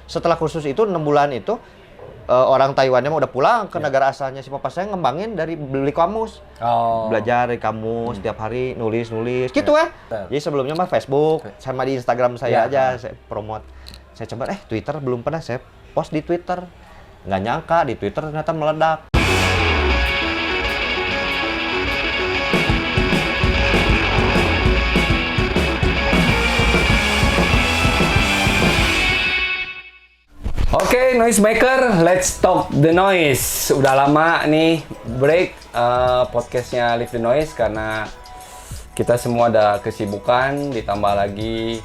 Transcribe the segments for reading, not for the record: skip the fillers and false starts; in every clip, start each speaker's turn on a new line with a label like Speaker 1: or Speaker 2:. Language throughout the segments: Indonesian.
Speaker 1: setelah kursus itu 6 bulan itu orang Taiwannya udah pulang ke negara asalnya. Si papa saya ngembangin dari beli kamus. Belajar dari kamus tiap hari nulis gitu ya. Jadi sebelumnya mah Facebook sama di Instagram saya aja saya promote. Saya coba Twitter belum pernah saya post di Twitter. Nggak nyangka di Twitter ternyata meledak.
Speaker 2: Oke, Noisemaker, let's talk the noise. Udah lama nih break podcastnya Live the Noise karena kita semua ada kesibukan, ditambah lagi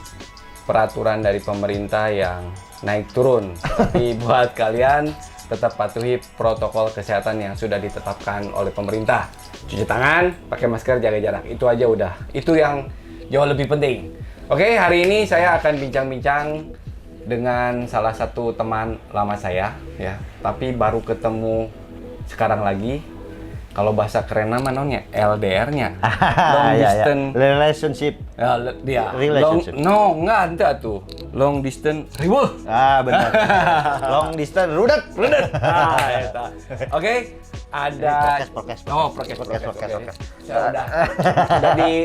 Speaker 2: peraturan dari pemerintah yang naik turun. Tapi buat kalian tetap patuhi protokol kesehatan yang sudah ditetapkan oleh pemerintah. Cuci tangan, pakai masker, jaga jarak. Itu aja udah. Itu yang jauh lebih penting. Oke, hari ini saya akan bincang-bincang dengan salah satu teman lama saya ya, tapi baru ketemu sekarang lagi. Kalau bahasa keren namanya LDR-nya, long distance
Speaker 1: relationship. Relationship.
Speaker 2: Enggak tuh. Long distance riweuh.
Speaker 1: Benar. Long distance rudet.
Speaker 2: Oke, ada
Speaker 1: prokes.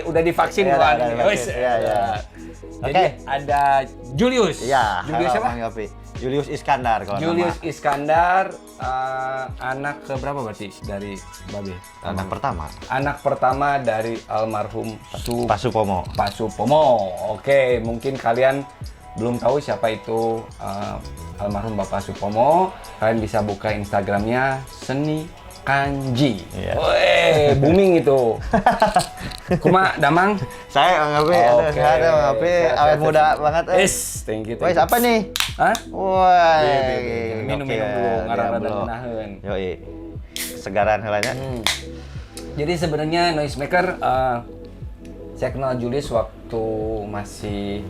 Speaker 2: Udah divaksin bukan? Jadi ada Julius.
Speaker 1: Iya.
Speaker 2: Julius siapa?
Speaker 1: Julius Iskandar kalau
Speaker 2: Julius
Speaker 1: nama.
Speaker 2: Iskandar, anak keberapa berarti dari Babe? Anak pertama dari almarhum
Speaker 1: Pak Supomo.
Speaker 2: Pak Supomo. Oke, mungkin kalian belum tahu siapa itu almarhum Bapak Supomo. Kalian bisa buka Instagramnya Seni Kanji. Weh, booming itu. Kuma Damang.
Speaker 1: Saya awet muda banget.
Speaker 2: Thank you.
Speaker 1: Wes apa nih?
Speaker 2: Hah?
Speaker 1: Wah.
Speaker 2: Minum dulu, ngarang-ngarang menaheun.
Speaker 1: Yoi. Segaran heulanya.
Speaker 2: Jadi sebenarnya Noisemaker saya kenal Julius waktu masih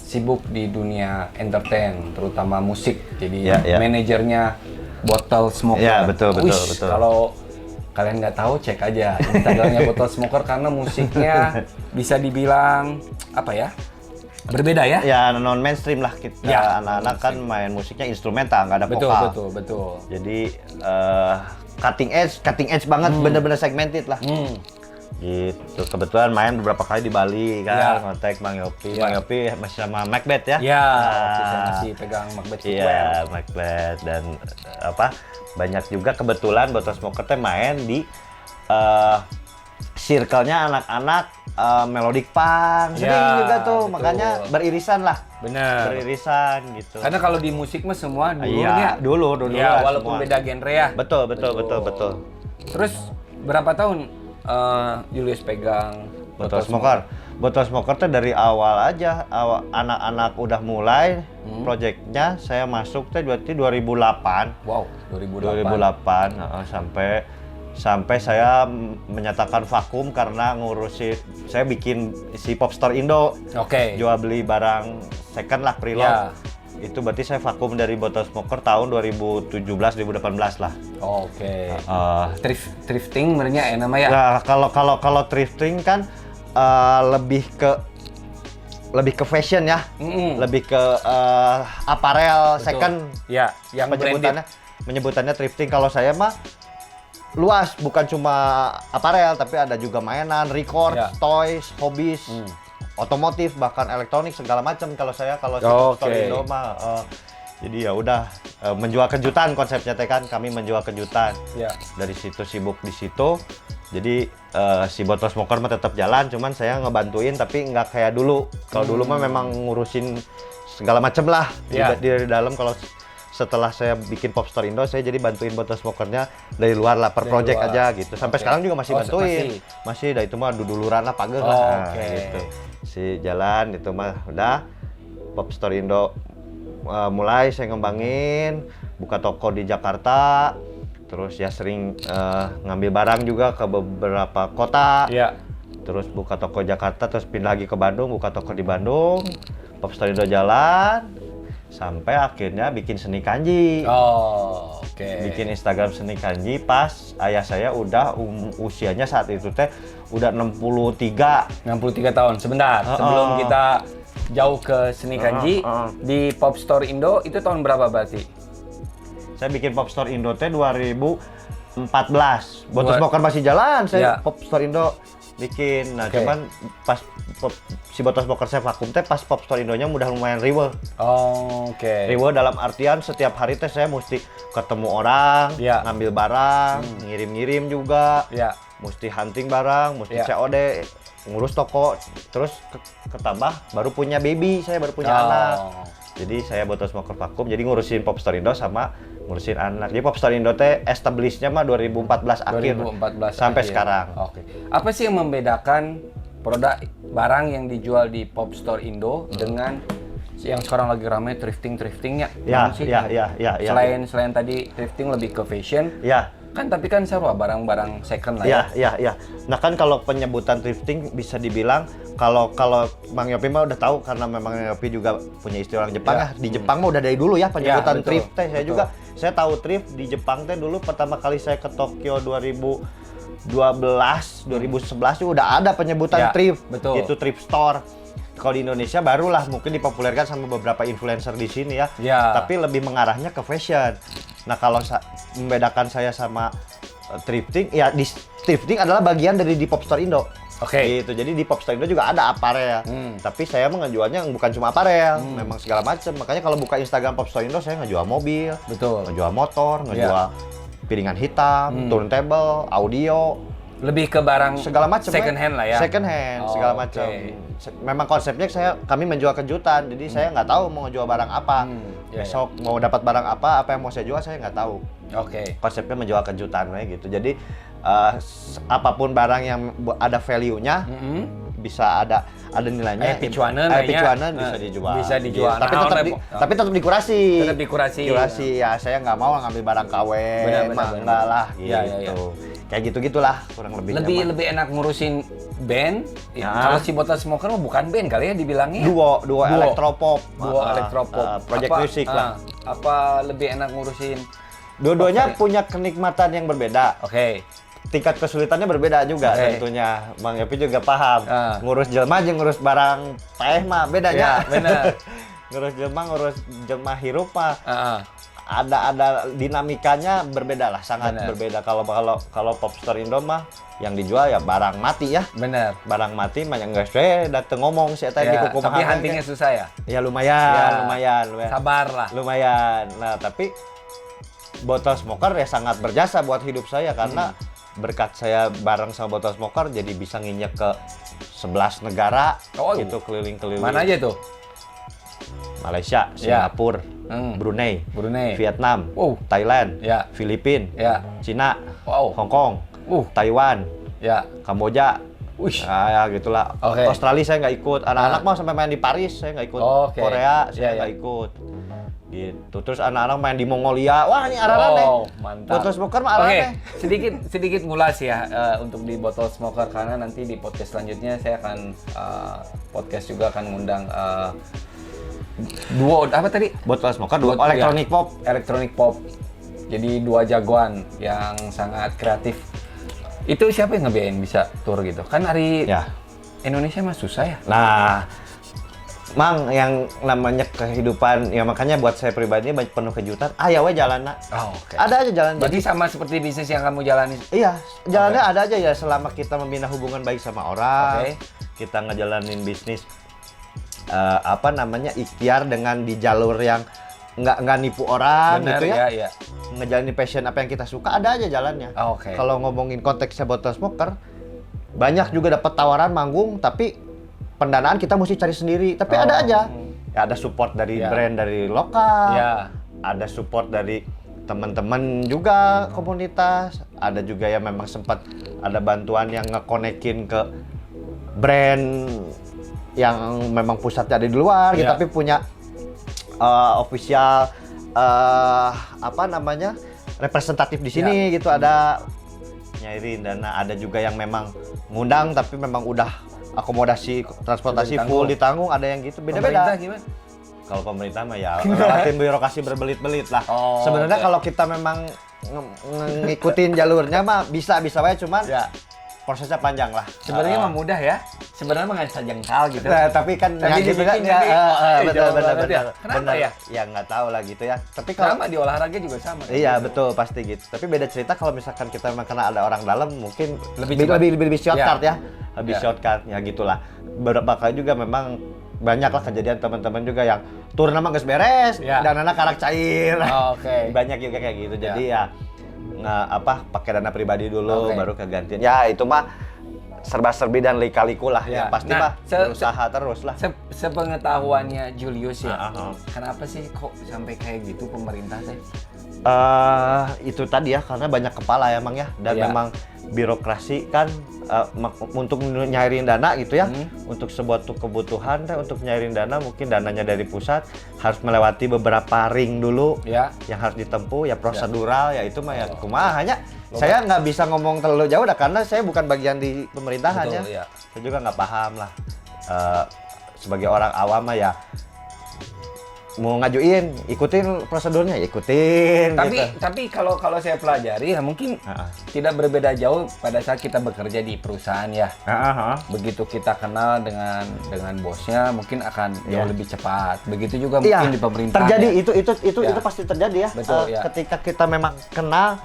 Speaker 2: sibuk di dunia entertain, terutama musik. Jadi manajernya Bottle Smoker.
Speaker 1: Ya, betul.
Speaker 2: Kalau kalian nggak tahu, cek aja Instagramnya Bottle Smoker karena musiknya bisa dibilang apa ya? Berbeda ya?
Speaker 1: Ya non mainstream lah kita. Anak-anak kan main musiknya instrumental, nggak ada vokal.
Speaker 2: Betul.
Speaker 1: Jadi cutting edge banget, bener-bener segmented lah. Gitu. Kebetulan main beberapa kali di Bali kan, ngontek Bang Yopi. Bang Yopi masih sama Macbeth ya?
Speaker 2: Iya, saya masih pegang Macbeth.
Speaker 1: Iya, Macbeth dan banyak juga kebetulan Bottle Smoker teh main di circle-nya anak-anak melodic punk. Sering juga tuh, betul. Makanya beririsan lah.
Speaker 2: Bener.
Speaker 1: Beririsan gitu.
Speaker 2: Karena kalau di musik mah semua
Speaker 1: dulu
Speaker 2: ya, walaupun
Speaker 1: semua.
Speaker 2: Beda genre ya.
Speaker 1: Betul.
Speaker 2: Terus berapa tahun Julius pegang
Speaker 1: Bottle Smoker? Bottle Smoker tuh dari awal aja, anak-anak udah mulai projectnya saya masuk tuh berarti 2008.
Speaker 2: Wow,
Speaker 1: 2008 sampai saya menyatakan vakum karena ngurusin, saya bikin si Popstore Indo. Jual beli barang second lah, pre-love. Itu berarti saya vakum dari Bottle Smoker tahun 2017-2018 lah.
Speaker 2: Thrifting sebenarnya namanya.
Speaker 1: Nah, kalau thrifting kan lebih ke fashion ya. Lebih ke apparel. Betul. Second.
Speaker 2: Ya, yang
Speaker 1: menyebutannya thrifting. Kalau saya mah luas, bukan cuma apparel tapi ada juga mainan, record, toys, hobbies. Otomotif, bahkan elektronik segala macam kalau si Popstore Indo mah jadi ya udah menjual kejutan konsepnya teh kan, kami menjual kejutan. Dari situ sibuk di situ. Jadi si Bottle Smoker mah tetap jalan, cuman saya ngebantuin tapi nggak kayak dulu. Kalau dulu mah memang ngurusin segala macam lah di dalam. Kalau setelah saya bikin Popstore Indo, saya jadi bantuin Bottle Smoker-nya dari luar lah, per project aja gitu. Sampai sekarang juga masih bantuin. Masih, dah itu mah duduluran lah, pageh lah. Gitu. Si jalan itu mah udah Popstore Indo mulai saya ngembangin, buka toko di Jakarta. Terus ya sering ngambil barang juga ke beberapa kota. Terus buka toko Jakarta, terus pindah lagi ke Bandung, buka toko di Bandung. Popstore Indo jalan. Sampai akhirnya bikin Seni Kanji. Bikin Instagram Seni Kanji pas ayah saya udah usianya saat itu teh udah 63
Speaker 2: tahun. Sebentar, sebelum kita jauh ke seni kanji di Pop Store Indo itu tahun berapa berarti?
Speaker 1: Saya bikin Pop Store Indo teh 2014. Botol Smoker masih jalan, saya Pop Store Indo bikin. Nah, cuman pas si Botol Smoker saya vakum teh pas Pop Store Indonya udah lumayan riweuh. Riweuh dalam artian setiap hari teh saya mesti ketemu orang, ngambil barang, ngirim-ngirim juga. Mesti hunting barang, mesti COD, ngurus toko, terus ketambah baru punya baby, saya baru punya anak. Jadi saya Botol Smoker vakum, jadi ngurusin Pop Store Indo sama ngurusin anak. Jadi Pop Store Indo teh establishnya mah 2014 akhir sampai sekarang.
Speaker 2: Apa sih yang membedakan produk barang yang dijual di Pop Store Indo dengan yang sekarang lagi ramai thriftingnya? Selain tadi thrifting lebih ke fashion. Kan tapi kan seru barang-barang second lah
Speaker 1: ya. Nah kan kalau penyebutan thrifting bisa dibilang kalau Mang Yopi mah udah tahu karena memang Yopi juga punya istri orang Jepang Di Jepang mah udah dari dulu ya penyebutan thrift teh. Saya tahu thrift di Jepang teh dulu pertama kali saya ke Tokyo 2011 juga udah ada penyebutan thrift. Itu thrift store. Kalau di Indonesia barulah mungkin dipopulerkan sama beberapa influencer di sini ya. Tapi lebih mengarahnya ke fashion. Nah, kalau membedakan saya sama thrifting, ya di thrifting adalah bagian dari di Pop Store Indo. Gitu. Jadi di Pop Store Indo juga ada aparel. Tapi saya menjualnya bukan cuma aparel, memang segala macam. Makanya kalau buka Instagram Pop Store Indo saya ngejual mobil, ngejual motor, ngejual piringan hitam, turntable, audio.
Speaker 2: Lebih ke barang
Speaker 1: segala macam
Speaker 2: second hand lah ya.
Speaker 1: Second hand segala macam. Memang konsepnya kami menjual kejutan. Jadi saya nggak tahu mau ngejual barang apa. Besok mau dapat barang apa yang mau saya jual saya nggak tahu. Konsepnya menjual kejutan gitu. Jadi apapun barang yang ada value-nya bisa ada nilainya.
Speaker 2: Picuanan
Speaker 1: bisa dijual.
Speaker 2: Bisa dijual.
Speaker 1: Tapi tetap dikurasi.
Speaker 2: Tetap dikurasi.
Speaker 1: Ya saya nggak mau ngambil barang KW. Enggak lah gitu. Kayak gitu-gitulah kurang lebih.
Speaker 2: Lebih enak ngurusin band. Kalau si Botol Smoker mah bukan band kali ya dibilangnya.
Speaker 1: Duo elektropop. Project
Speaker 2: apa,
Speaker 1: music lah.
Speaker 2: Apa lebih enak ngurusin?
Speaker 1: Dua-duanya punya kenikmatan yang berbeda. Tingkat kesulitannya berbeda juga tentunya. Mang Yopi juga paham. Ngurus jelma aja ngurus barang teh mah bedanya.
Speaker 2: Benar.
Speaker 1: ngurus jelma hirup mah. Ada dinamikanya berbeda lah, sangat berbeda. Kalau Pop Store Indo mah yang dijual ya barang mati ya.
Speaker 2: Bener.
Speaker 1: Barang mati mah yang nggak dateng ngomong sih di kuku mahal.
Speaker 2: Tapi huntingnya susah ya?
Speaker 1: Ya lumayan.
Speaker 2: Sabar lah.
Speaker 1: Lumayan. Nah tapi Botol Smoker ya sangat berjasa buat hidup saya karena berkat saya bareng sama Botol Smoker jadi bisa nginjek ke 11 negara gitu keliling-keliling.
Speaker 2: Mana aja tuh?
Speaker 1: Malaysia, Singapura, Brunei, Vietnam, Thailand, Filipina, Cina, Hong Kong, Taiwan, Kamboja, ya gitulah. Australia saya nggak ikut. Anak-anak mau sampai main di Paris saya nggak ikut. Korea saya nggak ikut. Gitu. Terus anak-anak main di Mongolia. Wah ini arah-arah
Speaker 2: mantap.
Speaker 1: Botol Smoker mah arah-arah.
Speaker 2: Sedikit ngulas ya untuk di Botol Smoker karena nanti di podcast selanjutnya saya akan podcast juga akan ngundang duo apa tadi?
Speaker 1: Botol Smoker, duo elektronik pop.
Speaker 2: Elektronik pop. Jadi dua jagoan yang sangat kreatif. Itu siapa yang ngebiayain bisa tour gitu? Kan hari Indonesia mah susah ya.
Speaker 1: Nah, Mang yang namanya kehidupan ya makanya buat saya pribadi banyak penuh kejutan. Ya we jalan. Ada aja jalan.
Speaker 2: Berarti sama seperti bisnis yang kamu jalani.
Speaker 1: Iya, jalannya ada aja ya selama kita membina hubungan baik sama orang. Kita ngejalanin bisnis ikhtiar dengan di jalur yang nggak nipu orang.
Speaker 2: Bener,
Speaker 1: gitu ya.
Speaker 2: Iya.
Speaker 1: Ngejalanin passion apa yang kita suka ada aja jalannya. Kalau ngomongin konteksnya Botol Smoker, banyak juga dapat tawaran manggung tapi pendanaan kita mesti cari sendiri. Tapi ada aja. Ya, ada support dari brand dari lokal. Ada support dari teman-teman juga komunitas. Ada juga yang memang sempat ada bantuan yang ngekonekin ke brand yang memang pusatnya ada di luar gitu, tapi punya official representatif di sini gitu. Ada nyairin dana, ada juga yang memang ngundang tapi memang udah akomodasi transportasi full ditanggung, ada yang gitu, beda-beda. Kalau pemerintah mah ya relatif birokrasi berbelit-belit lah. Sebenarnya kalau kita memang ngikutin jalurnya mah bisa wae, cuman prosesnya panjang lah.
Speaker 2: Sebenarnya mah mudah ya. Sebenarnya mah nggak sajengkal gitu.
Speaker 1: Nah, tapi kan
Speaker 2: Tapi
Speaker 1: ya gitu kan
Speaker 2: dibikin
Speaker 1: ya,
Speaker 2: jadi,
Speaker 1: betul
Speaker 2: jauh
Speaker 1: benar
Speaker 2: banget ya.
Speaker 1: benar.
Speaker 2: Kenapa
Speaker 1: Benar.
Speaker 2: ya?
Speaker 1: Ya nggak tahu lah gitu ya. Tapi kalau
Speaker 2: Sama di olahraga juga sama.
Speaker 1: iya betul pasti gitu. Tapi beda cerita kalau misalkan kita memang kena ada orang dalam mungkin
Speaker 2: Lebih
Speaker 1: lebih
Speaker 2: cepat.
Speaker 1: lebih shortcut
Speaker 2: Ya.
Speaker 1: ya. Lebih
Speaker 2: Ya.
Speaker 1: shortcut ya gitulah. Beberapa kali juga memang banyak lah kejadian teman-teman juga yang turun nama nggak beres
Speaker 2: Ya.
Speaker 1: dan anak karak cair.
Speaker 2: Oh, oke.
Speaker 1: Banyak juga kayak gitu.
Speaker 2: Ya.
Speaker 1: Jadi ya nggak apa pakai dana pribadi dulu
Speaker 2: Oke.
Speaker 1: baru kegantian. Ya itu mah serba-serbi dan lika-liku lah
Speaker 2: Ya.
Speaker 1: yang pasti
Speaker 2: Nah,
Speaker 1: mah berusaha terus lah.
Speaker 2: Sepengetahuannya Julius ya.
Speaker 1: Ah.
Speaker 2: Kenapa sih kok sampai kayak gitu pemerintah teh?
Speaker 1: Itu tadi ya karena banyak kepala ya Mang ya dan
Speaker 2: Ya.
Speaker 1: memang birokrasi kan untuk nyairin dana gitu ya untuk sebuah kebutuhan teh untuk nyairin dana mungkin dananya dari pusat harus melewati beberapa ring dulu
Speaker 2: Ya.
Speaker 1: yang harus ditempuh ya prosedural ya itu mah ya kumaha hanya saya nggak bisa ngomong terlalu jauh dah karena saya bukan bagian di pemerintahan
Speaker 2: Betul,
Speaker 1: ya.
Speaker 2: ya.
Speaker 1: Saya juga nggak paham lah sebagai orang awam mah ya mau ngajuin ikutin prosedurnya ya ikutin
Speaker 2: Tapi
Speaker 1: gitu.
Speaker 2: tapi kalau saya pelajari ya mungkin tidak berbeda jauh pada saat kita bekerja di perusahaan ya. Begitu kita kenal dengan bosnya mungkin akan jauh
Speaker 1: Iya.
Speaker 2: lebih cepat. Begitu juga
Speaker 1: Iya,
Speaker 2: mungkin di pemerintah.
Speaker 1: terjadi
Speaker 2: ya.
Speaker 1: itu
Speaker 2: Ya.
Speaker 1: pasti terjadi ya.
Speaker 2: Betul, ya.
Speaker 1: Ketika kita memang kenal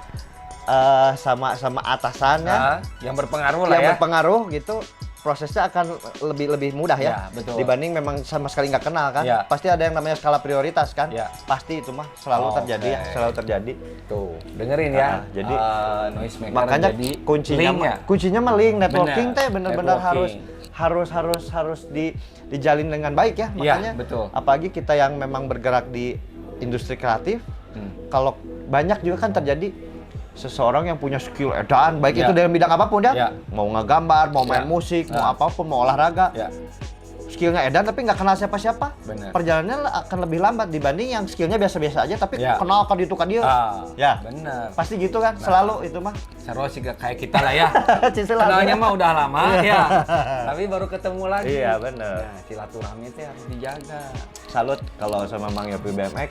Speaker 1: sama atasannya
Speaker 2: Yang berpengaruh lah
Speaker 1: yang
Speaker 2: ya.
Speaker 1: berpengaruh gitu prosesnya akan lebih mudah ya,
Speaker 2: Ya, betul.
Speaker 1: dibanding memang sama sekali nggak kenal kan.
Speaker 2: Ya.
Speaker 1: Pasti ada yang namanya skala prioritas kan.
Speaker 2: Ya.
Speaker 1: Pasti itu mah selalu terjadi ya,
Speaker 2: Oke.
Speaker 1: selalu terjadi.
Speaker 2: Tuh, dengerin ya.
Speaker 1: Jadi
Speaker 2: noise maker
Speaker 1: makanya
Speaker 2: jadi
Speaker 1: kuncinya
Speaker 2: link ya.
Speaker 1: kuncinya mah link networking
Speaker 2: Benar,
Speaker 1: teh benar-benar
Speaker 2: networking.
Speaker 1: harus dijalin dengan baik ya.
Speaker 2: Iya,
Speaker 1: Makanya
Speaker 2: betul.
Speaker 1: apalagi kita yang memang bergerak di industri kreatif, kalau banyak juga kan terjadi seseorang yang punya skill edan, baik
Speaker 2: Ya.
Speaker 1: itu dalam bidang apapun ya,
Speaker 2: Ya.
Speaker 1: mau ngegambar, mau main
Speaker 2: Ya.
Speaker 1: musik, mau apapun, mau olahraga,
Speaker 2: Ya.
Speaker 1: skillnya edan tapi nggak kenal siapa-siapa,
Speaker 2: Benar.
Speaker 1: perjalanannya akan lebih lambat dibanding yang skillnya biasa-biasa aja tapi
Speaker 2: Ya.
Speaker 1: kenal kan itu kan dia, ya,
Speaker 2: Benar.
Speaker 1: pasti gitu kan, selalu itu mah.
Speaker 2: Seru sih kayak kita lah ya.
Speaker 1: Cicilan.
Speaker 2: Kenalnya mah udah lama ya. Tapi baru ketemu lagi.
Speaker 1: Iya, benar.
Speaker 2: Nah, silaturahmi itu harus dijaga.
Speaker 1: Salut kalau sama Mang Yopi BMX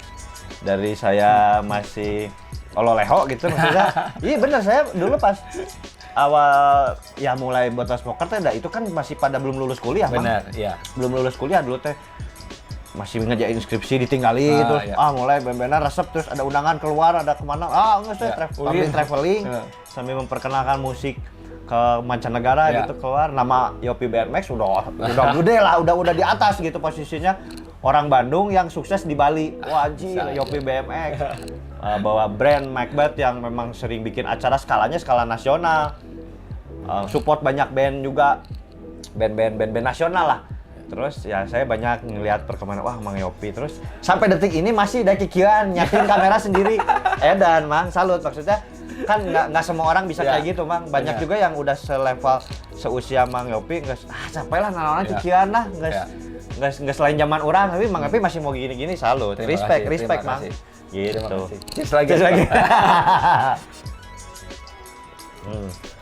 Speaker 1: dari saya masih ololeho gitu maksudnya. Iya bener, saya dulu pas awal ya mulai botas poker teh itu kan masih pada belum lulus kuliah Mang.
Speaker 2: Benar, iya.
Speaker 1: Belum lulus kuliah dulu teh masih ngerjain skripsi ditinggalin terus
Speaker 2: iya.
Speaker 1: mulai ben-benan resep terus ada undangan keluar ada kemana enggak saya
Speaker 2: Ya.
Speaker 1: sambil traveling
Speaker 2: Ya.
Speaker 1: sambil memperkenalkan musik ke mancanegara
Speaker 2: Ya.
Speaker 1: gitu keluar nama Yopi BMX udah gede lah udah di atas gitu posisinya orang Bandung yang sukses di Bali wah anjir Yopi BMX bawa brand Macbeth yang memang sering bikin acara skalanya skala nasional support banyak band juga band nasional lah. Terus ya saya banyak ngelihat perkembangan wah Mang Yopi terus sampai detik ini masih ada kikian nyatin kamera sendiri. Edan Mang, salut maksudnya kan nggak semua orang bisa kayak gitu Mang. Banyak juga yang udah selevel seusia Mang Yopi capek lah naon kikian lah nggak selain zaman orang tapi Mang Yopi masih mau gini-gini salut. Respect Mang. Gitu.
Speaker 2: Cheers lagi.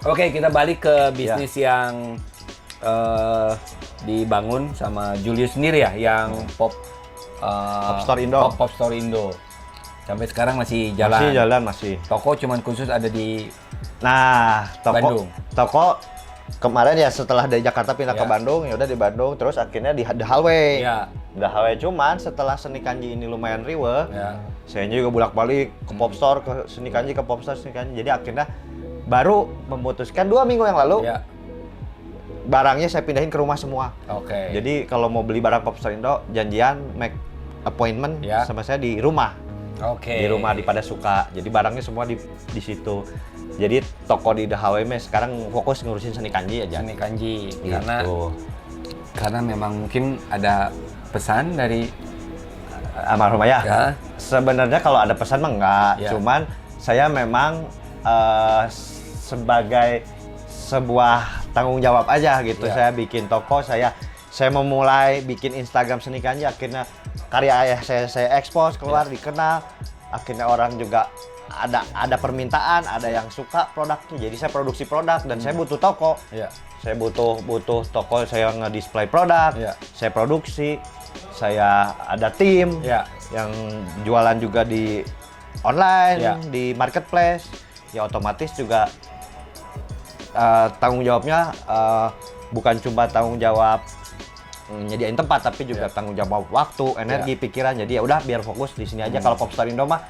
Speaker 2: Oke, kita balik ke bisnis yang dibangun sama Julius sendiri ya, yang Pop
Speaker 1: Store Indo.
Speaker 2: Pop Store Indo. Sampai sekarang masih jalan.
Speaker 1: Masih jalan masih.
Speaker 2: Toko cuman khusus ada di
Speaker 1: Nah,
Speaker 2: Bandung.
Speaker 1: Toko kemarin ya setelah dari Jakarta pindah ke
Speaker 2: Ya.
Speaker 1: Bandung, ya udah di Bandung, terus akhirnya di The Hallway.
Speaker 2: Ya.
Speaker 1: The Hallway cuman setelah Seni Kanji ini lumayan riweuh,
Speaker 2: Ya.
Speaker 1: saya juga bolak-balik ke Pop Store, ke Seni Kanji, ke Pop Store, Seni Kanji. Jadi akhirnya baru memutuskan 2 minggu yang lalu,
Speaker 2: Ya.
Speaker 1: barangnya saya pindahin ke rumah semua.
Speaker 2: Oke.
Speaker 1: Jadi kalau mau beli barang Pop Store Indo, janjian make appointment
Speaker 2: Ya.
Speaker 1: sama saya di rumah.
Speaker 2: Oke.
Speaker 1: Di rumah di Pada Suka. Jadi barangnya semua di situ. Jadi toko di The HWM sekarang fokus ngurusin Seni Kanji aja.
Speaker 2: Seni Kanji.
Speaker 1: Gitu.
Speaker 2: Karena memang mungkin ada pesan dari
Speaker 1: Almarhum ayah.
Speaker 2: Ya.
Speaker 1: Sebenarnya kalau ada pesan mah enggak,
Speaker 2: Ya.
Speaker 1: cuman saya memang sebagai sebuah tanggung jawab aja gitu.
Speaker 2: Ya.
Speaker 1: Saya bikin toko, saya memulai bikin Instagram Seni Kanji, akhirnya karya ayah saya ekspos keluar, dikenal, akhirnya orang juga ada permintaan, ada yang suka produknya, jadi saya produksi produk dan saya butuh toko.
Speaker 2: Ya.
Speaker 1: Saya butuh toko, saya nge-display produk,
Speaker 2: Ya.
Speaker 1: saya produksi, saya ada tim
Speaker 2: Ya.
Speaker 1: yang jualan juga di online,
Speaker 2: Ya.
Speaker 1: di marketplace, ya otomatis juga tanggung jawabnya bukan cuma tanggung jawab nyediain tempat, tapi juga tanggung jawab waktu, energi, pikiran. Jadi ya udah biar fokus di sini aja. Kalau Popstar Indo mah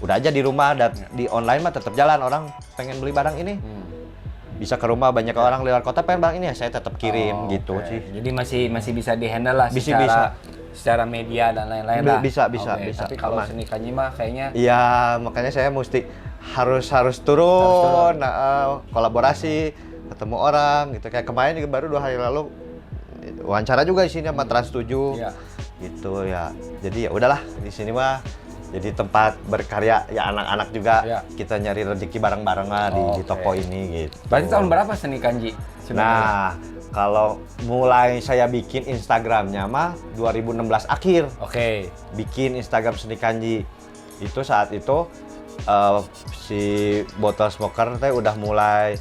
Speaker 1: udah aja di rumah, dan di online mah tetap jalan. Orang pengen beli barang ini bisa ke rumah, banyak orang luar kota pengen barang ini ya saya tetap kirim gitu sih.
Speaker 2: Jadi masih bisa dihandle lah secara media dan lain-lain lah.
Speaker 1: Bisa.
Speaker 2: Tapi kalau seni kanji mah kayaknya
Speaker 1: iya, makanya saya mesti harus turun, kolaborasi, ketemu orang gitu. Kayak kemarin juga baru 2 hari lalu wawancara juga di sini sama Trans 7. Gitu ya. Jadi ya udahlah, di sini mah jadi tempat berkarya ya, anak-anak juga kita nyari rezeki bareng-bareng lah di toko ini gitu.
Speaker 2: Berarti tahun berapa seni kanji sebenarnya?
Speaker 1: Nah, kalau mulai saya bikin Instagramnya mah 2016 akhir. Bikin Instagram seni kanji. Itu saat itu si Bottle Smoker teh udah mulai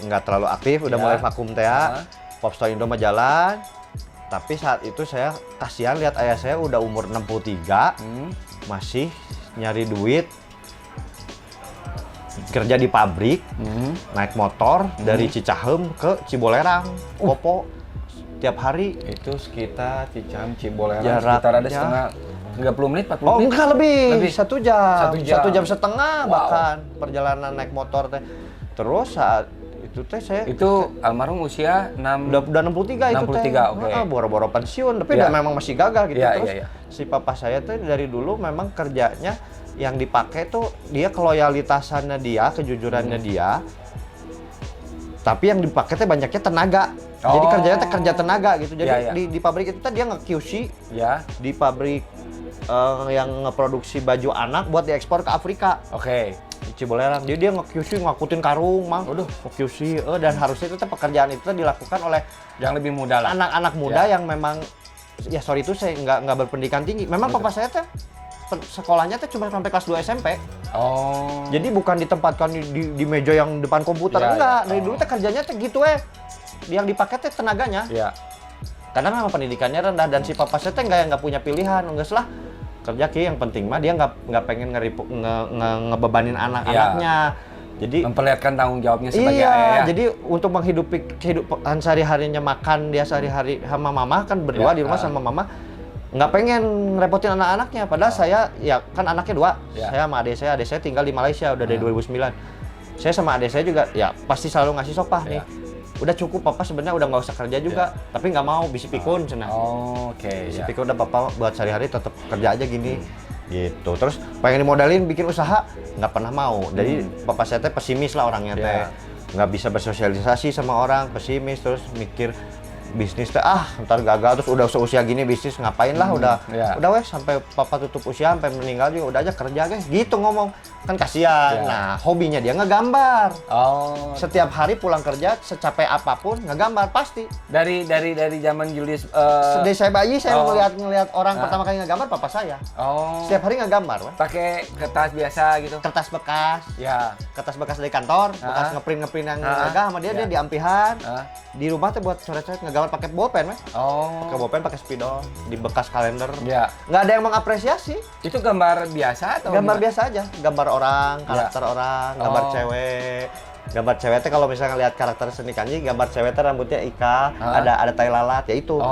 Speaker 1: nggak terlalu aktif, udah mulai vakum teh. Popstar Indo mah jalan. Tapi saat itu saya kasihan lihat ayah saya udah umur 63, masih nyari duit, kerja di pabrik, naik motor dari Cicahem ke Cibolerang, Popo tiap hari.
Speaker 2: Itu sekitar Cicahem Cibolerang
Speaker 1: Jaraknya,
Speaker 2: sekitar ada setengah 30 menit, 40 menit?
Speaker 1: Oh enggak, lebih. 1 jam.
Speaker 2: 1 jam
Speaker 1: setengah bahkan perjalanan naik motor teh. Terus saat itu teh saya
Speaker 2: almarhum usia
Speaker 1: udah 63 itu teh. Boro-boro pensiun, tapi udah memang masih gagah gitu. Terus si papa saya tuh dari dulu memang kerjanya yang dipakai tuh dia keloyalitasannya dia, kejujurannya dia. Tapi yang dipakai teh banyaknya tenaga. Jadi kerjanya teh kerja tenaga gitu. Jadi di pabrik itu teh dia nge-QC. Di pabrik yang ngeproduksi baju anak buat diekspor ke Afrika. Di Cibolerang. Jadi dia nge-QC, ngakutin karung, Mang. Nge-QC, dan harusnya itu pekerjaan itu dilakukan oleh
Speaker 2: yang lebih muda lah.
Speaker 1: Anak-anak muda yang memang itu saya nggak berpendidikan tinggi. Memang papa saya teh sekolahnya tuh cuma sampai kelas 2 SMP. Jadi bukan ditempatkan di meja yang depan komputer, enggak. Dari dulu teh kerjanya teh gitu yang dipakai teh tenaganya. Karena memang pendidikannya rendah, dan si papa saya teh nggak punya pilihan, enggak salah. Kerja yang penting mah dia nggak pengen ngebebanin anak-anaknya. Jadi
Speaker 2: memperlihatkan tanggung jawabnya sebagai ayah.
Speaker 1: Jadi untuk menghidupi kehidupan sehari-harinya, makan dia sehari-hari sama mama kan berdua di rumah sama mama, nggak pengen ngerepotin anak-anaknya. Padahal saya kan anaknya 2. Saya sama adik saya tinggal di Malaysia udah dari 2009. Saya sama adik saya juga pasti selalu ngasih sopah nih. Udah cukup papa sebenarnya udah nggak usah kerja juga, tapi nggak mau bisi pikun cenah. Bisi pikun udah papa buat sehari-hari tetap kerja aja gini. Gitu. Terus pengen dimodalin bikin usaha, nggak pernah mau. Jadi papa saya teh pesimis lah orangnya teh. Nggak bisa bersosialisasi sama orang, pesimis, terus mikir bisnis teh ntar gagal, terus udah seusia gini bisnis ngapain lah, udah wes sampai papa tutup usia sampai meninggal juga udah aja kerja guys gitu ngomong. Kan kasihan. Nah, hobinya dia ngegambar. Setiap hari pulang kerja secapek apapun ngegambar pasti.
Speaker 2: Dari zaman Julius
Speaker 1: dari saya bayi saya ngelihat orang pertama kali ngegambar papa saya. Setiap hari ngegambar, Wah.
Speaker 2: Pakai kertas biasa gitu.
Speaker 1: Kertas bekas. Kertas bekas dari kantor, bekas ngeprint yang agak sama dia diampihan. Di rumah tuh buat coret-coret ngegambar pakai bolpen, Wah. Pakai bolpen, pakai spidol, di bekas kalender. Nggak ada yang mengapresiasi.
Speaker 2: Itu gambar biasa atau
Speaker 1: gambar biasa aja, gambar orang, karakter orang, gambar cewek. Gambar cewek teh kalau misalnya lihat karakter seni kanji, gambar cewek teh rambutnya Ika, ada tai lalat, ya itu.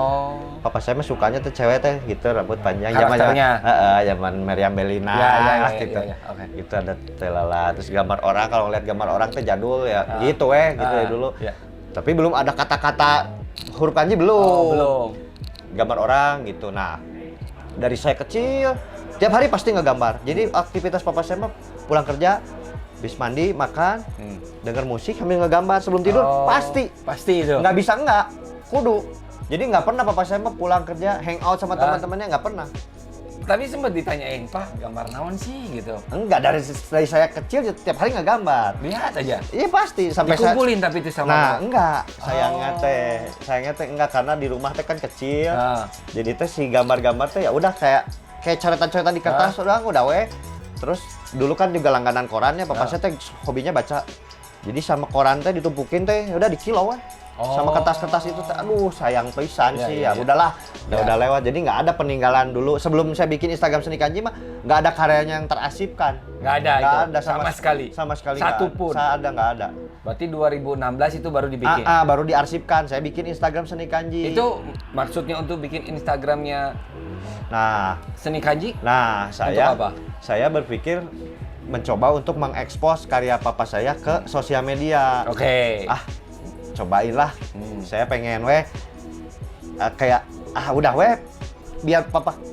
Speaker 1: Papa saya mah sukanya tuh cewek teh gitu, rambut panjang. Zaman Meriam Bellina, gitu. Itu ada tai lalat. Terus gambar orang, kalau ngeliat gambar orang teh jadul ya, gitu gitu ya dulu. Tapi belum ada kata-kata huruf kanji belum. Gambar orang gitu. Nah, dari saya kecil tiap hari pasti ngegambar. Jadi aktivitas papa saya mah pulang kerja, habis mandi, makan, denger musik sambil ngegambar sebelum tidur pasti
Speaker 2: itu.
Speaker 1: Nggak bisa nggak, kudu. Jadi nggak pernah papa saya mah pulang kerja hangout sama teman-temannya, nggak pernah.
Speaker 2: Tapi sempat ditanyain, Pak, gambar naon sih gitu?
Speaker 1: Enggak, dari saya kecil tiap hari ngegambar.
Speaker 2: Lihat aja.
Speaker 1: Iya pasti sampai
Speaker 2: dikumpulin tapi itu sama.
Speaker 1: Nah, enggak. Sayangnya teh enggak, karena di rumah teh kan kecil. Jadi teh si gambar-gambar teh ya udah kayak coretan-coretan di kertas udah we. Terus dulu kan juga langganan korannya, papa saya teh hobinya baca. Jadi sama koran teh ditumpukin teh udah di kilo we. Sama kertas-kertas itu teh aduh sayang pisan sih. Udahlah, udah lewat. Jadi nggak ada peninggalan dulu. Sebelum saya bikin Instagram seni kanji mah nggak ada karyanya yang terarsipkan.
Speaker 2: Nggak ada sama sekali.
Speaker 1: Sama sekali
Speaker 2: Satu pun.
Speaker 1: nggak ada.
Speaker 2: Berarti 2016 itu baru dibikin.
Speaker 1: Baru diarsipkan. Saya bikin Instagram Seni Kanji.
Speaker 2: Itu maksudnya untuk bikin Instagramnya
Speaker 1: Nah,
Speaker 2: Seni Kanji?
Speaker 1: Nah,
Speaker 2: Untuk apa?
Speaker 1: Saya berpikir mencoba untuk mengekspos karya papa saya ke sosial media.
Speaker 2: Oke.
Speaker 1: Cobainlah. Saya pengen kayak udah biar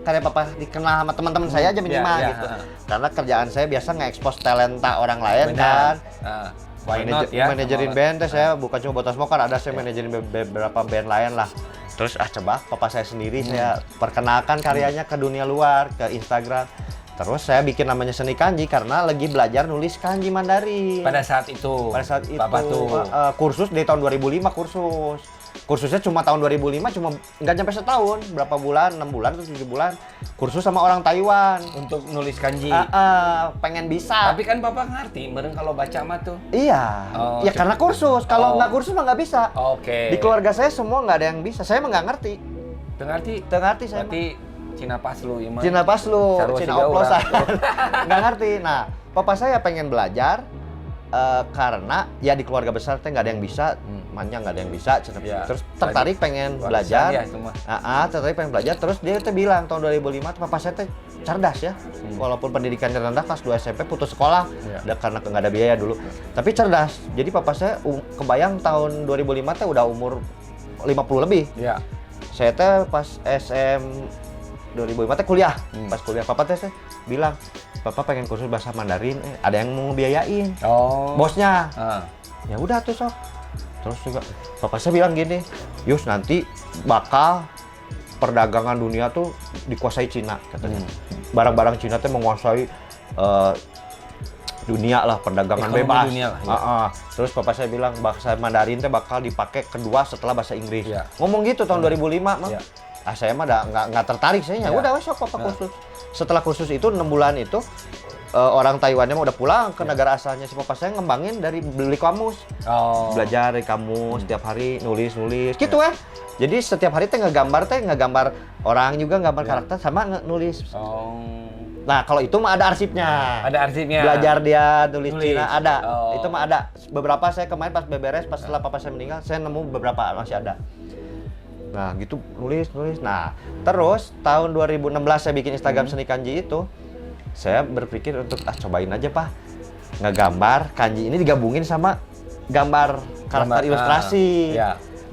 Speaker 1: karya papa dikenal sama teman-teman saya aja minimal gitu. Karena kerjaan saya biasa nge-expose talenta orang lain.
Speaker 2: Benar.
Speaker 1: Kan.
Speaker 2: Why not ya?
Speaker 1: Manajerin band saya bukan cuma Botas Mokar, ada saya manajerin beberapa band lain lah. Terus coba papa saya sendiri saya perkenalkan karyanya ke dunia luar, ke Instagram. Terus saya bikin namanya Seni Kanji karena lagi belajar nulis kanji Mandarin.
Speaker 2: Pada saat itu. Papa tuh
Speaker 1: kursus dari tahun 2005 kursus. Kursusnya cuma tahun 2005, cuma nggak nyampe setahun, berapa bulan, 6 bulan atau 7 bulan. Kursus sama orang Taiwan.
Speaker 2: Untuk nulis kanji.
Speaker 1: Pengen bisa.
Speaker 2: Tapi kan Bapak ngerti, meren kalau baca mah tuh.
Speaker 1: Iya, ya karena kursus. Kalau nggak kursus mah nggak bisa.
Speaker 2: Oke.
Speaker 1: Di keluarga saya semua nggak ada yang bisa. Saya mah nggak ngerti.
Speaker 2: Ngerti
Speaker 1: Saya
Speaker 2: berarti Cina pas lu, ya mah.
Speaker 1: Cina pas lu,
Speaker 2: Sarwa
Speaker 1: Cina
Speaker 2: siga
Speaker 1: oplosan.
Speaker 2: urang.
Speaker 1: Nggak ngerti. Nah, papa saya pengen belajar karena ya di keluarga besar teh nggak ada yang bisa, manja nggak ada yang bisa.
Speaker 2: Ya,
Speaker 1: terus tertarik pengen belajar.
Speaker 2: Ya, itu mah.
Speaker 1: Tertarik pengen belajar. Terus dia tuh bilang tahun 2005 tuh papa saya teh cerdas ya. Walaupun pendidikannya rendah, kelas 2 SMP putus sekolah. Karena nggak ada biaya dulu. Tapi cerdas. Jadi papa saya kebayang tahun 2005 teh udah umur 50 lebih.
Speaker 2: Iya.
Speaker 1: Saya teh pas SM 2005 teh kuliah. Pas kuliah papa teh bilang, "Papa pengen kursus bahasa Mandarin, ada yang mau biayain." Bosnya. Ya udah tuh sok. Terus juga papa saya bilang gini, "Yus, nanti bakal perdagangan dunia tuh dikuasai Cina," katanya. Barang-barang Cina teh menguasai dunia lah, perdagangan
Speaker 2: ekonomi
Speaker 1: bebas.
Speaker 2: Dunia lah,
Speaker 1: Terus papa saya bilang bahasa Mandarin teh bakal dipakai kedua setelah bahasa Inggris. Ngomong gitu tahun 2005 mah. Saya mah nggak tertarik, saya udah sok papa kursus. Setelah kursus itu 6 bulan itu orang Taiwannya mah udah pulang ke negara asalnya. Si papa saya ngembangin dari beli kamus. Belajar dari kamus setiap hari nulis gitu Jadi setiap hari teh ngegambar orang juga, gambar karakter sama nulis. Nah, kalau itu mah ada arsipnya. Belajar dia nulis Cina ada. Itu mah ada. Beberapa saya kemarin pas beberes, pas setelah papa saya meninggal, saya nemu beberapa masih ada. Nah, gitu nulis. Nah, terus tahun 2016 saya bikin Instagram Seni Kanji itu. Saya berpikir untuk cobain aja, Pak. Ngegambar kanji ini digabungin sama gambar karakter ilustrasi.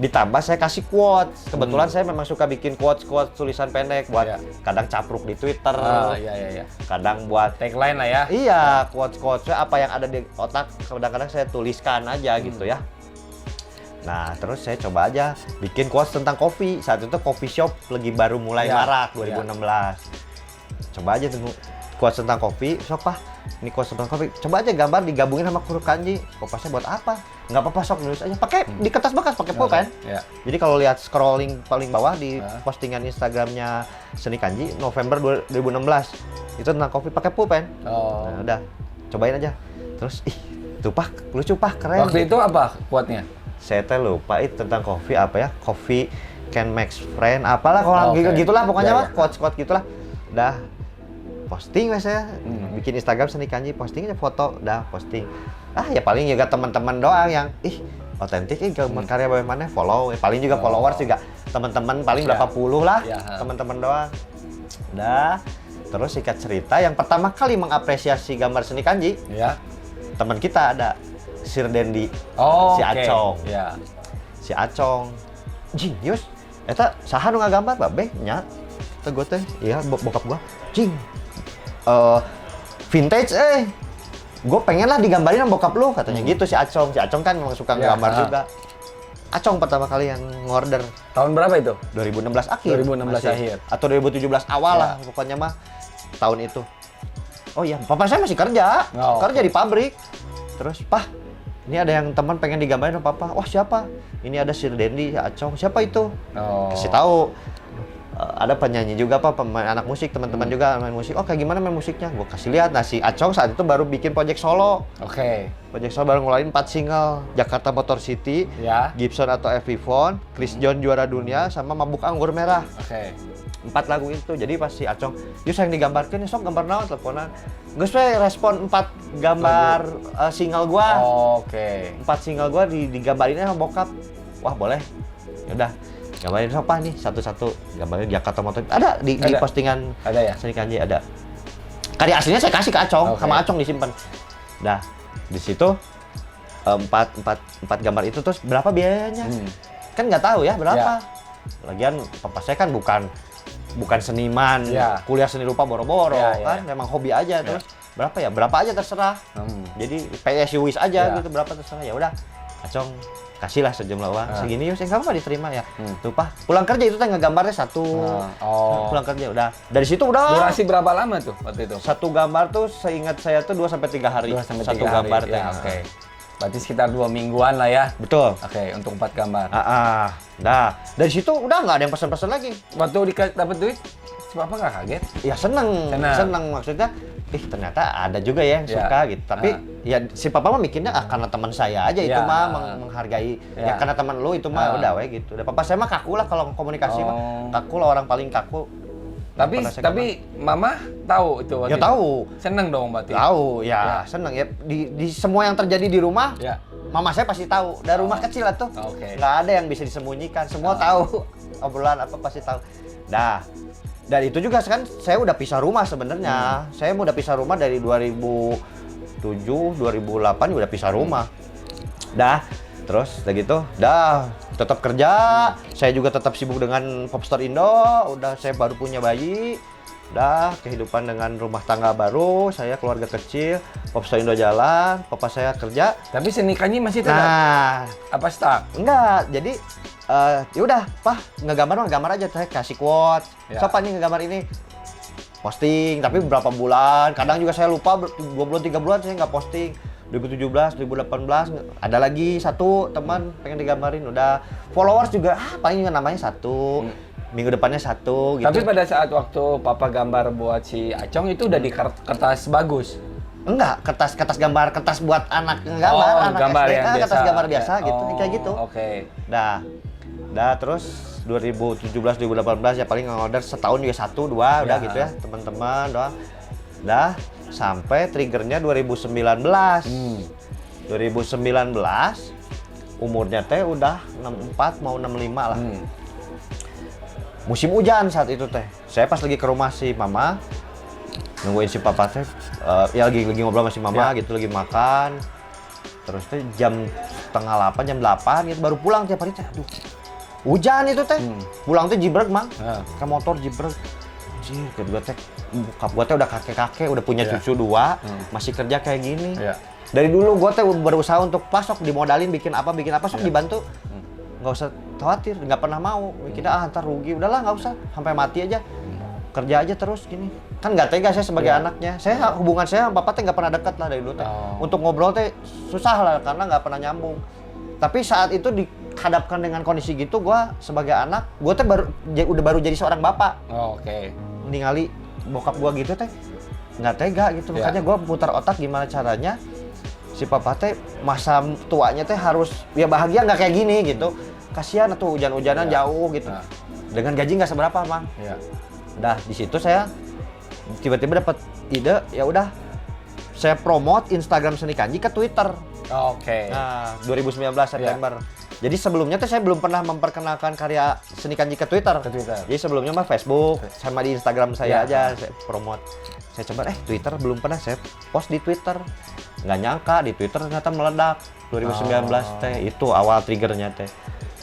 Speaker 1: Ditambah saya kasih quotes. Kebetulan saya memang suka bikin quotes tulisan pendek buat kadang capruk di Twitter. Kadang buat
Speaker 2: tagline lah ya.
Speaker 1: Iya, quotes-quotesnya apa yang ada di otak kadang-kadang saya tuliskan aja gitu ya. Nah, terus saya coba aja bikin quotes tentang kopi. Saat itu coffee shop lagi baru mulai marak 2016. Coba aja tuh quotes tentang kopi, sok Pak. Ini quotes tentang kopi. Coba aja gambar digabungin sama huruf kanji. Kopasnya buat apa? Nggak apa-apa, sok nulis aja. Pakai di kertas bekas, pakai pulpen. Jadi kalau lihat scrolling paling bawah di postingan Instagramnya Seni Kanji November 2016 itu tentang kopi pakai pulpen. Nah, udah cobain aja. Terus tuh Pak, lucu Pak, keren.
Speaker 2: Waktu itu apa quote-nya?
Speaker 1: Saya lupa itu tentang kopi apa ya, coffee can make friend apalah kalau gitulah pokoknya mah quotes gitulah. Udah posting saya bikin Instagram Seni Kanji, posting aja foto, udah posting. Ya paling juga teman-teman doang yang otentik gambar karya bagaimana follow, paling juga followers juga teman-teman paling berapa puluh lah, teman-teman doang. Udah terus singkat cerita yang pertama kali mengapresiasi gambar Seni Kanji teman kita ada Sir Dendi, si Acong. Si Acong, jing, Yus, eta saha nu ngagambar babe nya? Teh gua teh, iya bokap gua, jing, vintage gua pengen lah digambarin sama bokap lu, katanya gitu si Acong. Si Acong kan memang suka ngegambar juga. Acong pertama kali yang ngorder.
Speaker 2: Tahun berapa itu?
Speaker 1: 2016 akhir.
Speaker 2: 2016 akhir.
Speaker 1: Atau 2017 awal lah, pokoknya mah tahun itu. Oh iya, papa saya masih kerja, kerja di pabrik. Terus, Pak, ini ada yang teman pengen digambarin sama papa. Wah, siapa? Ini ada Sir Dendi, Acong. Siapa itu? Kasih tahu. Ada penyanyi juga Pak, pemain anak musik, teman-teman juga main musik. Kayak gimana main musiknya? Gue kasih lihat. Nah, si Acong saat itu baru bikin project solo. Project solo baru ngeluarin 4 single. Jakarta Motor City, Gibson atau Epiphone, Chris John Juara Dunia, sama Mabuk Anggur Merah. 4 lagu itu. Jadi pas si Acong, "Yus yang digambarkeun sok gambar naon?" teleponan. Geus we respon 4 gambar single gua.
Speaker 2: Oke.
Speaker 1: 4 single gua digambarinnya sama bokap. Wah, boleh. Ya udah. Gambarin sok nih satu-satu. Gambarin Jakarta Motor. Ada di postingan
Speaker 2: Ada ya?
Speaker 1: Seni Kanji ada. Karya aslinya saya kasih ke Acong,
Speaker 2: Oke.
Speaker 1: sama Acong disimpan. Dah, di situ empat gambar itu terus berapa biayanya? Kan nggak tahu ya berapa. Lagian papa saya kan bukan seniman, kuliah seni rupa boro-boro kan, memang hobi aja terus. Berapa ya? Berapa aja terserah. Jadi PSU wis aja gitu, berapa terserah. Ya udah, Acong kasihlah sejumlah uang segini yuk, kamu mah diterima ya. Tuh Pak, pulang kerja itu teh ngegambarnya satu. Pulang kerja udah. Dari situ udah.
Speaker 2: Durasi berapa lama tuh waktu itu?
Speaker 1: Satu gambar tuh seingat saya tuh 2 sampai 3 hari.
Speaker 2: 2 sampai 3
Speaker 1: satu
Speaker 2: hari,
Speaker 1: gambar teh.
Speaker 2: ya. Oke. Berarti sekitar 2 mingguan lah ya.
Speaker 1: Betul.
Speaker 2: Oke, untuk 4 gambar.
Speaker 1: Nah, dari situ udah nggak ada yang pesan-pesan lagi.
Speaker 2: Waktu dapat duit, si Papa nggak kaget?
Speaker 1: Ya seneng maksudnya. Ternyata ada juga ya yang suka gitu. Tapi ya si papa mah mikirnya karena teman saya aja itu mah menghargai. Ya karena teman lu itu mah udah we gitu. Dan papa saya mah kaku lah kalau komunikasi mah. Kaku lah, orang paling kaku.
Speaker 2: Tapi mama tahu itu waktu
Speaker 1: ya tahu.
Speaker 2: Seneng dong berarti.
Speaker 1: Tahu ya, seneng ya di semua yang terjadi di rumah. Mama saya pasti tahu. Dari rumah kecil lah tuh. Nggak ada yang bisa disembunyikan. Semua tahu. Obrolan apa pasti tahu. Dah. Dan itu juga kan saya udah pisah rumah sebenarnya. Saya udah pisah rumah dari 2007, 2008 udah pisah rumah. Dah, terus udah gitu, tetap kerja. Saya juga tetap sibuk dengan Popstar Indo. Udah saya baru punya bayi. Kehidupan dengan rumah tangga baru, saya keluarga kecil, Popstar Indo jalan, papa saya kerja.
Speaker 2: Tapi Seni Kanji masih tetap? Apa stuck?
Speaker 1: Enggak, jadi ya udah, Pak, ngegambar aja, saya kasih quote. Siapa nih ngegambar ini? Posting, tapi beberapa bulan, kadang juga saya lupa 2 bulan 3 bulan saya nggak posting. 2017, 2018 ada lagi satu teman pengen digambarin, udah followers juga paling juga namanya 1. Minggu depannya 1 gitu.
Speaker 2: Tapi pada saat waktu Papa gambar buat si Acong itu udah di kertas bagus?
Speaker 1: Enggak, kertas buat anak gambar, anak
Speaker 2: gambar
Speaker 1: SD,
Speaker 2: yang biasa.
Speaker 1: kertas gambar biasa gitu, kayak gitu.
Speaker 2: Oke.
Speaker 1: Dah terus 2017 2018 ya paling ngorder setahun juga 1 2 udah gitu ya, teman-teman doang. Dah sampai triggernya 2019. 2019 umurnya teh udah 64 mau 65 lah. Musim hujan saat itu teh. Saya pas lagi ke rumah si mama, nungguin si papa teh, ya lagi ngobrol sama si mama gitu, lagi makan. Terus teh jam 7:30, jam 8 gitu baru pulang tiap hari teh. Aduh, hujan itu teh. Pulang teh jibrek mang, ke motor jibrek. Anjir, kedua teh, bokap gua teh udah kakek-kakek, udah punya cucu 2, masih kerja kayak gini. Dari dulu gua teh berusaha untuk pasok dimodalin bikin apa sok dibantu. Nggak usah khawatir, nggak pernah mau mikirnya ntar rugi, udahlah nggak usah sampai mati aja, kerja aja terus gini. Kan nggak tega saya sebagai anaknya, hubungan saya sama papa teh nggak pernah dekat lah dari dulu teh. Untuk ngobrol teh susah lah karena nggak pernah nyambung. Tapi saat itu dihadapkan dengan kondisi gitu, gua sebagai anak, gua teh baru jadi seorang bapak. Ningali bokap gua gitu teh nggak tega gitu, makanya gua putar otak gimana caranya si papa teh masa tuanya teh harus ya bahagia nggak kayak gini gitu. Kasihan tuh hujan-hujanan jauh gitu. Dengan gaji nggak seberapa, Mang. Dah di situ saya tiba-tiba dapat ide, ya udah saya promote Instagram Seni Kanji ke Twitter. Nah, 2019 September. Jadi sebelumnya tuh saya belum pernah memperkenalkan karya Seni Kanji ke Twitter. Jadi sebelumnya mah Facebook sama di Instagram saya aja saya promote. Saya coba Twitter belum pernah, saya post di Twitter. Nggak nyangka di Twitter ternyata meledak 2019 teh. Itu awal triggernya teh.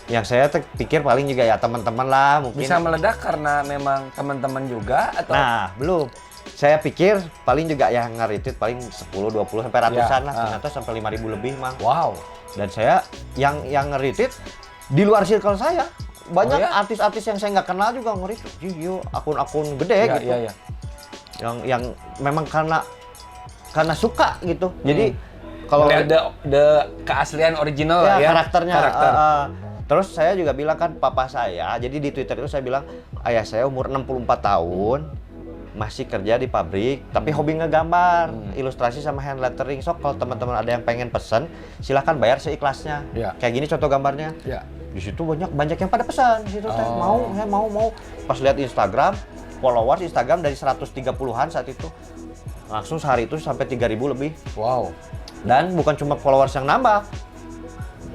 Speaker 1: Yang saya pikir paling juga ya teman-teman lah mungkin.
Speaker 2: Bisa meledak karena memang teman-teman juga atau?
Speaker 1: Nah, belum. Saya pikir paling juga yang nge-retweet paling 10, 20 sampai ratusan lah. Ternyata sampai 5.000 lebih, Mang.
Speaker 2: Wow.
Speaker 1: Dan saya yang nge-retweet di luar circle saya. Banyak artis-artis yang saya nggak kenal juga nge-retweet. Akun-akun gede gitu. Yang memang karena suka gitu. Jadi kalau
Speaker 2: the keaslian original ya,
Speaker 1: karakternya. Terus saya juga bilang kan papa saya, jadi di Twitter itu saya bilang ayah saya umur 64 tahun masih kerja di pabrik, tapi hobi ngegambar, ilustrasi sama hand lettering. Sok kalau teman-teman ada yang pengen pesen, silahkan bayar seikhlasnya. Kayak gini contoh gambarnya. Di situ banyak yang pada pesan di situ teh. Mau. Pas lihat Instagram, followers Instagram dari 130-an saat itu. Langsung sehari itu sampai 3.000 lebih.
Speaker 2: Wow.
Speaker 1: Dan bukan cuma followers yang nambah.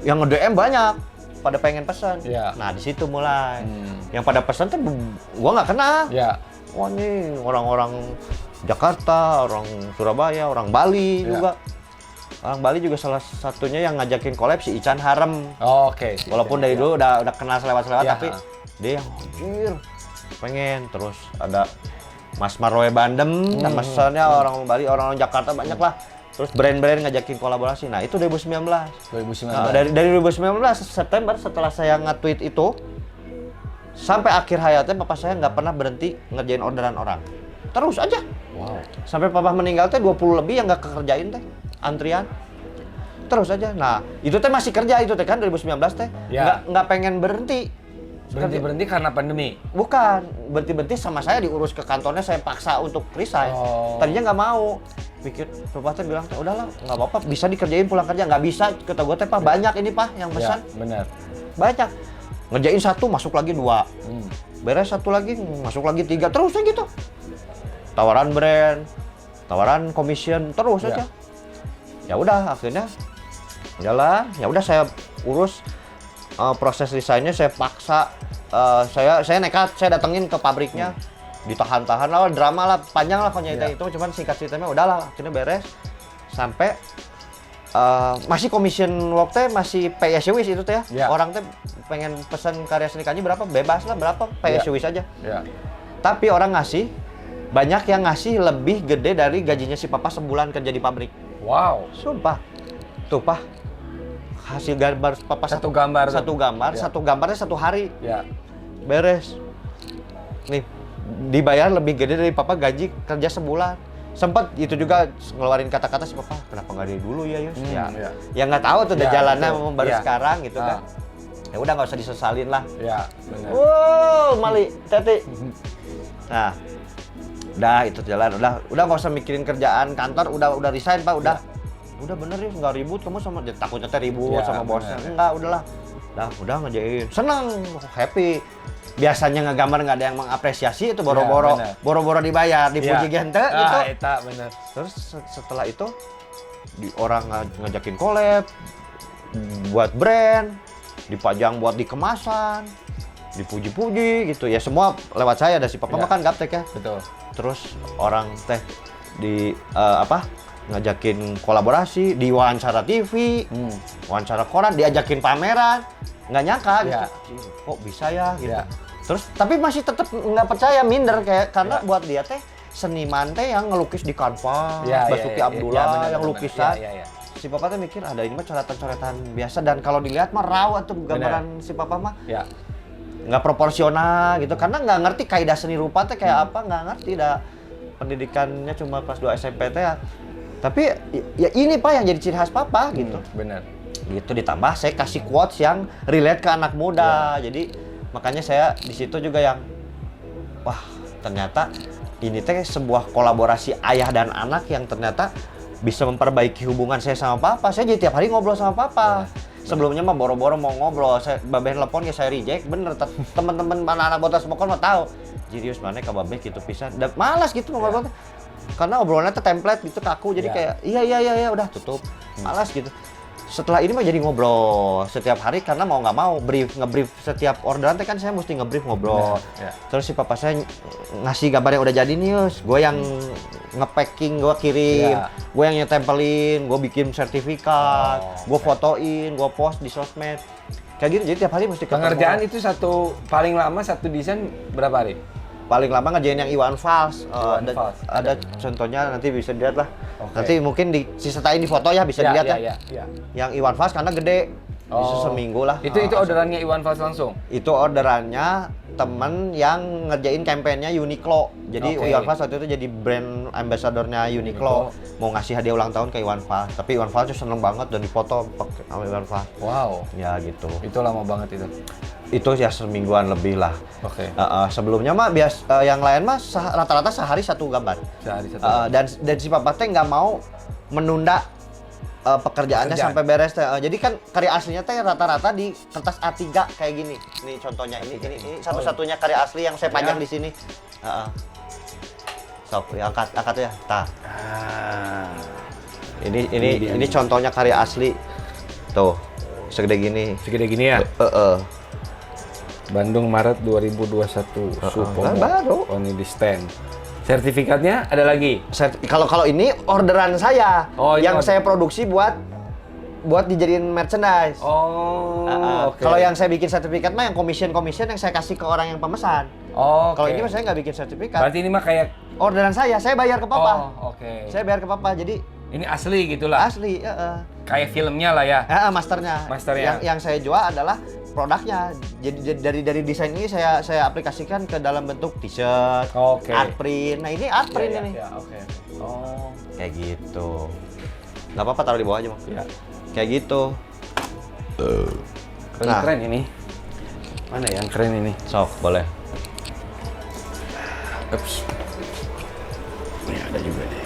Speaker 1: Yang nge-DM banyak pada pengen pesan.
Speaker 2: Ya.
Speaker 1: Nah, di situ mulai. Yang pada pesan tuh gua nggak kenal.
Speaker 2: Ya.
Speaker 1: Wah, nih orang-orang Jakarta, orang Surabaya, orang Bali juga. Orang Bali juga salah satunya yang ngajakin collab si Ican Harem.
Speaker 2: Oh, oke.
Speaker 1: Walaupun dari dulu udah kenal selewat-selewat,
Speaker 2: Ya.
Speaker 1: tapi dia yang anjir pengen. Terus ada Mas Marwe Bandem, pesannya orang Bali, orang Jakarta banyak lah. Terus brand-brand ngajakin kolaborasi. Nah, itu 2019.
Speaker 2: 2019.
Speaker 1: Nah, dari 2019 September setelah saya nge-tweet itu sampai akhir hayatnya papa saya nggak pernah berhenti ngerjain orderan orang. Terus aja.
Speaker 2: Wow.
Speaker 1: Sampai papa meninggal teh 20 lebih yang nggak kekerjain teh. Antrian. Terus aja. Nah, itu teh masih kerja itu teh kan 2019 teh.
Speaker 2: Ya.
Speaker 1: Nggak pengen berhenti.
Speaker 2: Berhenti karena pandemi.
Speaker 1: Bukan, berhenti sama saya diurus ke kantornya, saya paksa untuk resign. Tadinya nggak mau. Pikir papa teh bilang, udahlah nggak apa-apa, bisa dikerjain pulang kerja. Nggak bisa, kata gue teh, Pak, banyak ini Pak yang pesan.
Speaker 2: Ya, benar.
Speaker 1: Banyak. Ngerjain satu, masuk lagi 2. Beres satu lagi, masuk lagi 3. Terus aja gitu. Tawaran brand, tawaran commission, terus aja. Ya udah, akhirnya jalan. Ya udah saya urus proses desainnya, saya paksa. Saya nekat, saya datengin ke pabriknya. Ditahan-tahan lah, drama lah, panjang lah pokoknya itu. Cuman singkat ceritanya udahlah, akhirnya beres. Sampai masih commission work teh, masih pay as you wish itu teh ya. Orang teh pengen pesan karya seni kanji berapa, bebas lah berapa, pay as you wish aja. Tapi orang ngasih, banyak yang ngasih lebih gede dari gajinya si papa sebulan kerja di pabrik.
Speaker 2: Wow.
Speaker 1: Sumpah. Tuh, Pak. Hasil gambar papa
Speaker 2: satu gambarnya
Speaker 1: 1 hari.
Speaker 2: Ya.
Speaker 1: Beres. Nih, dibayar lebih gede dari papa gaji kerja sebulan. Sempat itu juga ngeluarin kata-kata si papa, kenapa nggak dari dulu ya, Yus? Ya nggak tahu tuh udah jalannya baru sekarang gitu kan. Ya udah nggak usah disesalin lah.
Speaker 2: Ya, benar.
Speaker 1: Wow, Mali, Teti. Nah, udah itu jalan, udah nggak usah mikirin kerjaan kantor, udah resign Pak, udah bener ya, nggak ribut kamu sama, takutnya teh ribut sama bosnya, enggak, udahlah, udah ngerjain, senang, happy. Biasanya ngegambar nggak ada yang mengapresiasi itu boro-boro dibayar, dipuji gente gitu.
Speaker 2: Eta bener.
Speaker 1: Terus setelah itu orang ngajakin collab, buat brand, dipajang buat di kemasan, dipuji-puji gitu ya, semua lewat saya. Ada si papa makan gaptek ya.
Speaker 2: Betul.
Speaker 1: Terus orang teh di ngajakin kolaborasi, di wawancara TV, wawancara koran, diajakin pameran, nggak nyangka gitu. Kok bisa ya gitu. Terus tapi masih tetap nggak percaya, minder kayak karena buat dia teh seniman teh yang ngelukis di kanvas, Basuki Abdullah yang lukisan. Si papa teh mikir ada ini mah coretan-coretan biasa, dan kalau dilihat mah raw tuh gambaran si papa mah. Nggak proporsional gitu, karena nggak ngerti kaidah seni rupa teh kayak apa, nggak ngerti, dah pendidikannya cuma kelas 2 SMP teh ya. Tapi ya ini Pak yang jadi ciri khas papa gitu.
Speaker 2: Benar.
Speaker 1: Gitu, ditambah saya kasih quotes yang relate ke anak muda. Jadi makanya saya di situ juga yang wah, ternyata ini teh sebuah kolaborasi ayah dan anak yang ternyata bisa memperbaiki hubungan saya sama papa. Saya jadi tiap hari ngobrol sama papa. Sebelumnya mah boro-boro mau ngobrol, saya babeh telepon ya saya reject, bener. Teman-teman anak-anak botas mokon mah tahu. Jirius mana ka babeh gitu pisan. Dan malas gitu ngobrol. Karena obrolannya tuh template gitu kaku, jadi kayak iya udah tutup. Malas gitu. Setelah ini mah jadi ngobrol setiap hari, karena mau nggak mau ngebrief setiap orderan teh kan saya mesti ngebrief ngobrol. Terus si papa saya ngasih gambar yang udah jadi nih, Yus. Gue yang nge-packing, gue kirim, gue yang nyetempelin, gue bikin sertifikat, gue fotoin, gue post di sosmed. Kayak gitu, jadi tiap hari mesti ketemu.
Speaker 2: Pengerjaan itu paling lama satu desain berapa hari?
Speaker 1: Paling lama ngerjain yang Iwan Fals. Ada contohnya, nanti bisa dilihat lah. Nanti mungkin disertain di foto ya, bisa dilihat ya. Yang Iwan Fals karena gede, bisa seminggu lah.
Speaker 2: Itu orderannya Iwan Fals langsung?
Speaker 1: Itu orderannya temen yang ngerjain kampanyenya Uniqlo. Jadi Iwan Fals waktu itu jadi brand ambassador-nya Uniqlo. Mau ngasih hadiah ulang tahun ke Iwan Fals. Tapi Iwan Fals tuh seneng banget dan dipoto sama Iwan Fals.
Speaker 2: Wow.
Speaker 1: Ya gitu.
Speaker 2: Itu lama banget itu?
Speaker 1: Itu ya semingguan lebih lah. Sebelumnya mah yang lain mah rata-rata sehari 1 gambar.
Speaker 2: Sehari 1 gambar.
Speaker 1: Dan si papa teh nggak mau menunda pekerjaannya sampai beres teh. Jadi kan karya aslinya teh rata-rata di kertas A3 kayak gini. Ini contohnya ini satu-satunya karya asli yang saya pajang di sini. Sok, angkat ya. Tah. Ini contohnya karya asli. Tuh. Segede gini
Speaker 2: ya? Bandung Maret 2021.
Speaker 1: Baru.
Speaker 2: Ini di stand. Sertifikatnya ada lagi?
Speaker 1: Kalau ini orderan saya yang saya produksi buat dijadiin merchandise.
Speaker 2: Oke.
Speaker 1: Kalau yang saya bikin sertifikat mah yang commission yang saya kasih ke orang yang pemesan. Kalau ini mah saya nggak bikin sertifikat.
Speaker 2: Berarti ini mah kayak
Speaker 1: orderan saya bayar ke papa.
Speaker 2: Oke.
Speaker 1: Saya bayar ke papa, jadi
Speaker 2: ini asli gitulah.
Speaker 1: Asli,
Speaker 2: Kayak filmnya lah ya.
Speaker 1: Masternya.
Speaker 2: Masternya.
Speaker 1: Yang saya jual adalah produknya. Jadi dari desain ini saya aplikasikan ke dalam bentuk t-shirt, art print. Nah, ini art print ini.
Speaker 2: Ya, oke.
Speaker 1: Kayak gitu. Nggak apa-apa, taruh di bawah aja, Bang.
Speaker 2: Ya.
Speaker 1: Kayak gitu.
Speaker 2: Keren ini. Mana yang keren ini?
Speaker 1: Sok, boleh.
Speaker 2: Ups. Ini ada juga deh.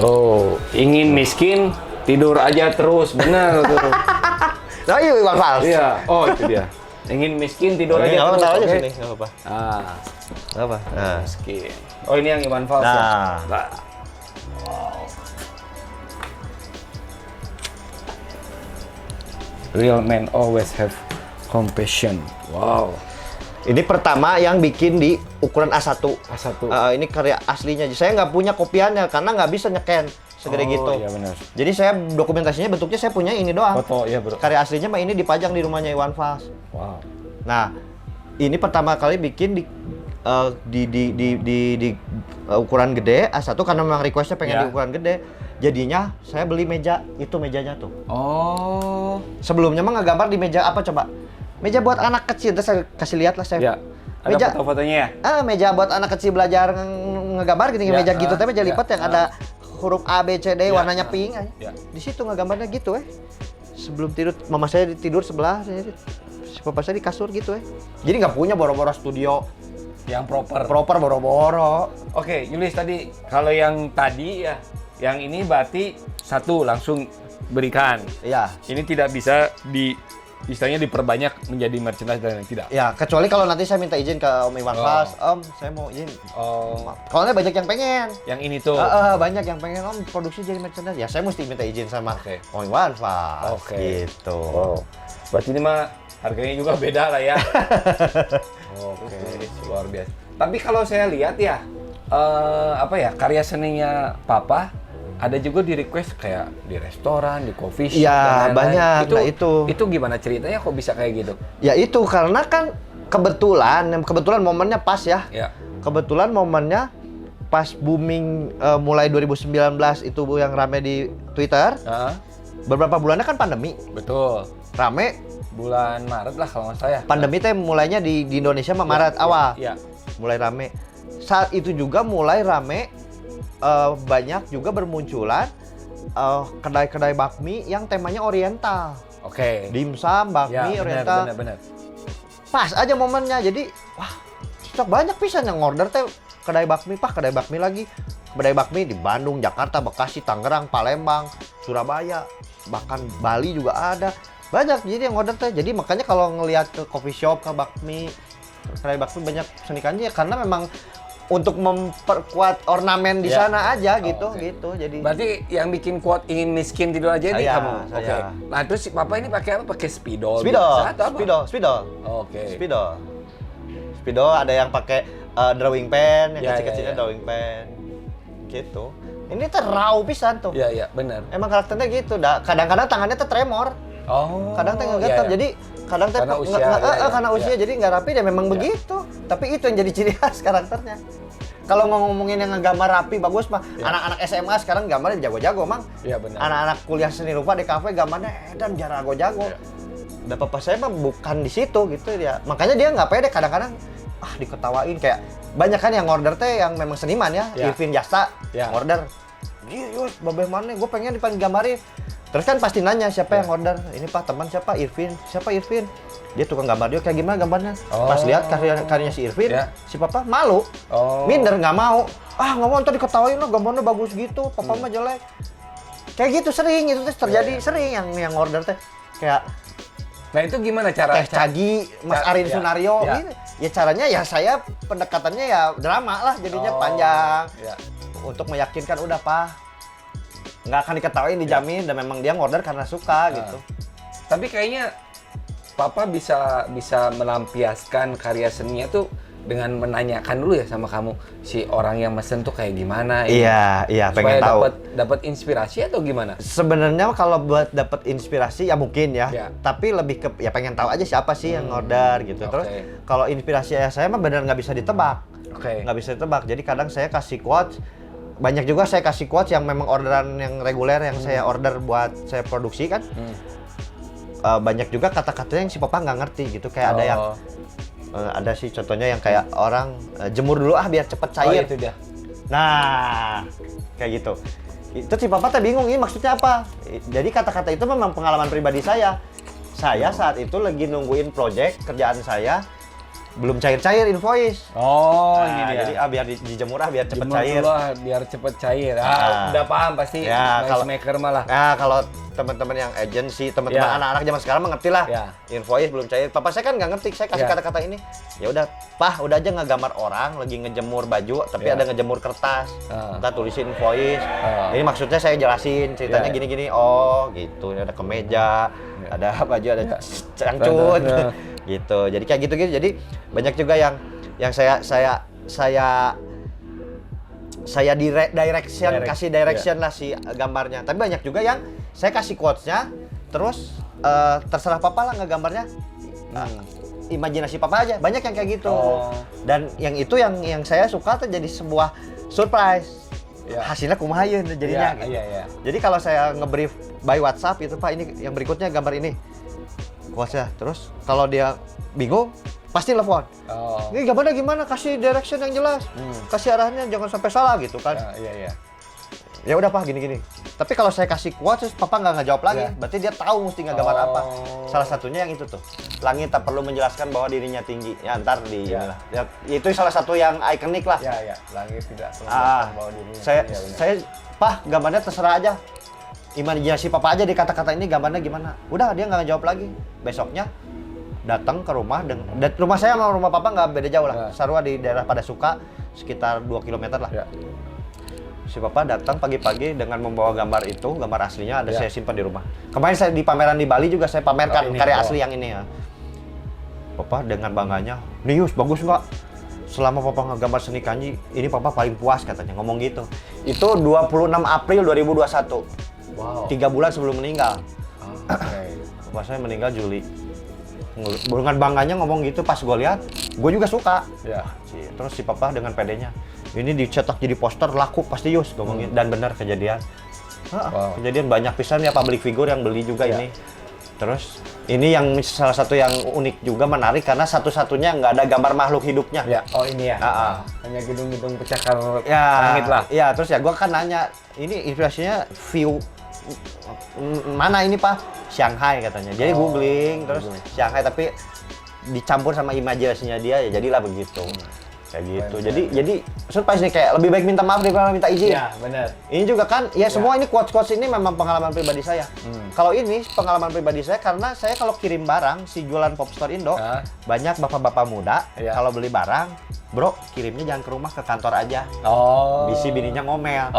Speaker 2: Oh, ingin miskin, tidur aja terus, benar tuh.
Speaker 1: Nah, iya, Iwan Fals.
Speaker 2: Iya, itu dia. Ingin miskin, tidur aja terus.
Speaker 1: Taruh aja
Speaker 2: Oke.
Speaker 1: sini, nggak apa-apa. Nggak apa. Nah.
Speaker 2: Miskin. Oh, ini yang Iwan Fals.
Speaker 1: Nah.
Speaker 2: Ya? Wow. Real men always have compassion. Wow.
Speaker 1: Ini pertama yang bikin di ukuran A1.
Speaker 2: A1.
Speaker 1: Ini karya aslinya. Saya nggak punya kopiannya karena nggak bisa nyeken segede gitu.
Speaker 2: Iya benar.
Speaker 1: Jadi saya dokumentasinya bentuknya saya punya ini doang.
Speaker 2: Foto, iya bro.
Speaker 1: Karya aslinya mah ini dipajang di rumahnya Iwan Fals.
Speaker 2: Wow.
Speaker 1: Nah, ini pertama kali bikin di ukuran gede A1 karena memang requestnya pengen di ukuran gede. Jadinya saya beli meja, itu mejanya tuh.
Speaker 2: Oh.
Speaker 1: Sebelumnya mah ngegambar di meja apa coba? Meja buat anak kecil, terus saya kasih lihat lah saya.
Speaker 2: Ya. Ada
Speaker 1: Meja,
Speaker 2: foto-fotonya ya?
Speaker 1: Meja buat anak kecil belajar ngegambar gini, meja gitu, tapi meja lipat yang ada huruf A, B, C, D, warnanya pink aja. Di situ ngegambarnya gitu Sebelum tidur, mama saya tidur sebelah, papa saya di kasur gitu Jadi nggak punya boro-boro studio.
Speaker 2: Yang proper.
Speaker 1: Proper boro-boro.
Speaker 2: Oke, Julius tadi, kalau yang tadi ya, yang ini berarti satu langsung berikan.
Speaker 1: Iya.
Speaker 2: Ini tidak bisa istilahnya diperbanyak menjadi merchandise dan tidak.
Speaker 1: Ya, kecuali kalau nanti saya minta izin ke Om Iwan Fals, Om, saya mau izin. Kalau banyak yang pengen.
Speaker 2: Yang ini tuh.
Speaker 1: Banyak yang pengen Om produksi jadi merchandise. Ya, saya mesti minta izin sama Om Iwan Fals. Gitu.
Speaker 2: Berarti ini mah harganya juga beda lah ya. Luar biasa. Tapi kalau saya lihat ya, karya seninya Papa ada juga di request kayak di restoran, di coffee shop,
Speaker 1: ya, banyak.
Speaker 2: Itu gimana ceritanya kok bisa kayak gitu?
Speaker 1: Ya itu karena kan kebetulan momennya pas ya. Kebetulan momennya pas booming mulai 2019 itu yang rame di Twitter. Beberapa bulannya kan pandemi.
Speaker 2: Betul.
Speaker 1: Rame
Speaker 2: bulan Maret lah kalau nggak salah ya.
Speaker 1: Pandemi teh mulainya di Indonesia mah Maret awal.
Speaker 2: Iya.
Speaker 1: Mulai rame. Saat itu juga mulai rame banyak juga bermunculan kedai-kedai bakmi yang temanya oriental.
Speaker 2: Oke.
Speaker 1: Dimsum, bakmi, oriental.
Speaker 2: Benar.
Speaker 1: Pas aja momennya. Jadi, wah, cocok banyak pisan yang order teh kedai bakmi, kedai bakmi lagi. Kedai bakmi di Bandung, Jakarta, Bekasi, Tangerang, Palembang, Surabaya, bahkan Bali juga ada. Banyak jadi yang order teh. Jadi makanya kalau ngelihat ke coffee shop, ke bakmi, kedai bakmi banyak senikannya karena memang untuk memperkuat ornamen di sana aja gitu. Jadi
Speaker 2: berarti yang bikin quote ingin miskin tidur aja ini kamu.
Speaker 1: Oke.
Speaker 2: Nah, terus si Papa ini pakai apa? Pakai spidol.
Speaker 1: Spidol.
Speaker 2: Oke.
Speaker 1: Spidol ada yang pakai drawing pen, yang kecil-kecilnya
Speaker 2: ya.
Speaker 1: drawing pen. Gitu. Ini tuh raw pisan tuh.
Speaker 2: Iya, benar.
Speaker 1: Emang karakternya gitu. Kadang-kadang tangannya tuh tremor. Kadang teh ngegetar. Jadi kadang teh karena usia jadi nggak rapi dan memang begitu. Tapi itu yang jadi ciri khas karakternya. Kalau ngomongin yang ngegambar rapi bagus mah anak-anak SMA sekarang gambarnya jago-jago, Mang.
Speaker 2: Iya benar.
Speaker 1: Anak-anak kuliah seni rupa di kafe gambarnya dan jago-jago. Dan papa saya mah bukan di situ gitu dia. Makanya dia nggak pede kadang-kadang diketawain kayak banyak kan yang order teh yang memang seniman ya. Irvin Jasta order. Yus, babeh mana? Gue pengen dipanggil gambarin. Terus kan pasti nanya siapa yang order. Ini Pak teman siapa? Irvin. Siapa Irvin? Dia tukang gambar dia kayak gimana gambarnya. Pas lihat karyanya si Irvin, si Papa malu. Minder nggak mau. Nggak mau ntar diketawain lo gambarnya bagus gitu. Papa mah jelek. Kayak gitu sering itu teh terjadi sering yang order teh kayak
Speaker 2: Nah itu gimana cara?
Speaker 1: Teh Cagi, Mas Arin Sunario,
Speaker 2: ya.
Speaker 1: ini ya caranya ya saya pendekatannya ya drama lah jadinya panjang untuk meyakinkan udah Pak nggak akan diketawain dijamin dan memang dia ngorder karena suka gitu.
Speaker 2: Tapi kayaknya Papa bisa melampiaskan karya seninya tuh dengan menanyakan dulu ya sama kamu si orang yang mesen tuh kayak gimana.
Speaker 1: Iya, pengen tahu.
Speaker 2: Dapat inspirasi atau gimana?
Speaker 1: Sebenarnya kalau buat dapat inspirasi ya mungkin ya. Tapi lebih ke ya pengen tahu aja siapa sih yang order gitu. Terus kalau inspirasi saya mah benar nggak bisa ditebak. Nggak bisa ditebak. Jadi kadang saya kasih quotes. Banyak juga saya kasih quotes yang memang orderan yang reguler yang saya order buat saya produksi kan. Banyak juga kata-katanya yang si Papa nggak ngerti gitu. Kayak ada yang ada sih contohnya yang kayak orang jemur dulu biar cepet cair.
Speaker 2: Itu dia.
Speaker 1: Nah, kayak gitu. Itu si Papa teh bingung ini maksudnya apa. Jadi kata-kata itu memang pengalaman pribadi saya. Saya saat itu lagi nungguin project kerjaan saya belum cair-cair invoice.
Speaker 2: Ini dia.
Speaker 1: Jadi biar dijemur biar cepet
Speaker 2: Jemur
Speaker 1: cair.
Speaker 2: dulu biar cepet cair. Udah paham pasti.
Speaker 1: Ya,
Speaker 2: Noise maker malah.
Speaker 1: Nah, kalau teman-teman yang agensi, teman-teman anak-anak zaman sekarang mengerti lah. Invoice belum cair. Papa saya kan nggak ngerti. Saya kasih kata-kata ini. Ya udah, Pak, udah aja ngegambar orang lagi ngejemur baju, tapi ada ngejemur kertas. Kita tulisin invoice. Ini maksudnya saya jelasin ceritanya gini-gini. Oh, gitu. Ada kemeja, ada baju, ada cangcut. Gitu. Jadi kayak gitu-gitu. Jadi banyak juga yang saya kasih direction lah si gambarnya. Tapi banyak juga yang saya kasih quotes-nya, terus terserah Papa lah ngegambarnya. Imajinasi Papa aja. Banyak yang kayak gitu. Dan yang itu yang saya suka tuh jadi sebuah surprise. Hasilnya kumaha yeun jadinya gitu. Jadi kalau saya ngebrief by WhatsApp itu Pak ini yang berikutnya gambar ini. Quotes-nya. Terus kalau dia bingung pasti telepon. Ini gambarnya gimana? Kasih direction yang jelas. Kasih arahnya jangan sampai salah gitu kan. Ya udah Pak gini-gini. Tapi kalau saya kasih quotes terus Papa nggak ngejawab lagi, berarti dia tahu mesti ngegambar apa. Salah satunya yang itu tuh. Langit tak perlu menjelaskan bahwa dirinya tinggi. Ya ntar di inilah. Ya, itu salah satu yang ikonik lah.
Speaker 2: Langit tidak perlu menjelaskan bahwa dirinya tinggi.
Speaker 1: Saya Pak gambarnya terserah aja. Imajinasi Papa aja di kata-kata ini gambarnya gimana. Udah dia nggak ngejawab lagi. Besoknya datang ke rumah dan rumah saya sama rumah Papa nggak beda jauh lah. Sarua di daerah Padasuka sekitar 2 km lah. Si Papa datang pagi-pagi dengan membawa gambar itu, gambar aslinya ada saya simpan di rumah. Kemarin saya di pameran di Bali juga saya pamerkan karya asli yang ini ya. Papa dengan bangganya, "Nius, bagus nggak? Selama Papa ngegambar seni kanji, ini Papa paling puas," katanya, ngomong gitu. Itu 26 April 2021. 3 bulan sebelum meninggal. Papa saya meninggal Juli. Dengan bangganya ngomong gitu, pas gue lihat, gue juga suka. Terus si Papa dengan pedenya, ini dicetak jadi poster laku pasti Yus, ngomongin. Dan benar kejadian. Kejadian banyak pisan ya public figure yang beli juga ini. Terus ini yang salah satu yang unik juga menarik karena satu-satunya nggak ada gambar makhluk hidupnya.
Speaker 2: Ini ya. Hanya gedung-gedung pecakar langit lah.
Speaker 1: Iya, terus ya gue kan nanya, ini inspirasinya view mana ini Pak? Shanghai katanya. Jadi googling terus Shanghai tapi dicampur sama imajinasinya dia ya jadilah begitu. Kayak gitu. Jadi surprise nih kayak lebih baik minta maaf daripada minta izin.
Speaker 2: Iya, benar.
Speaker 1: Ini juga kan ya semua ini quotes-quotes ini memang pengalaman pribadi saya. Kalau ini pengalaman pribadi saya karena saya kalau kirim barang si jualan Popstore Indo banyak bapak-bapak muda kalau beli barang, "Bro, kirimnya jangan ke rumah, ke kantor aja." Bisi bininya ngomel.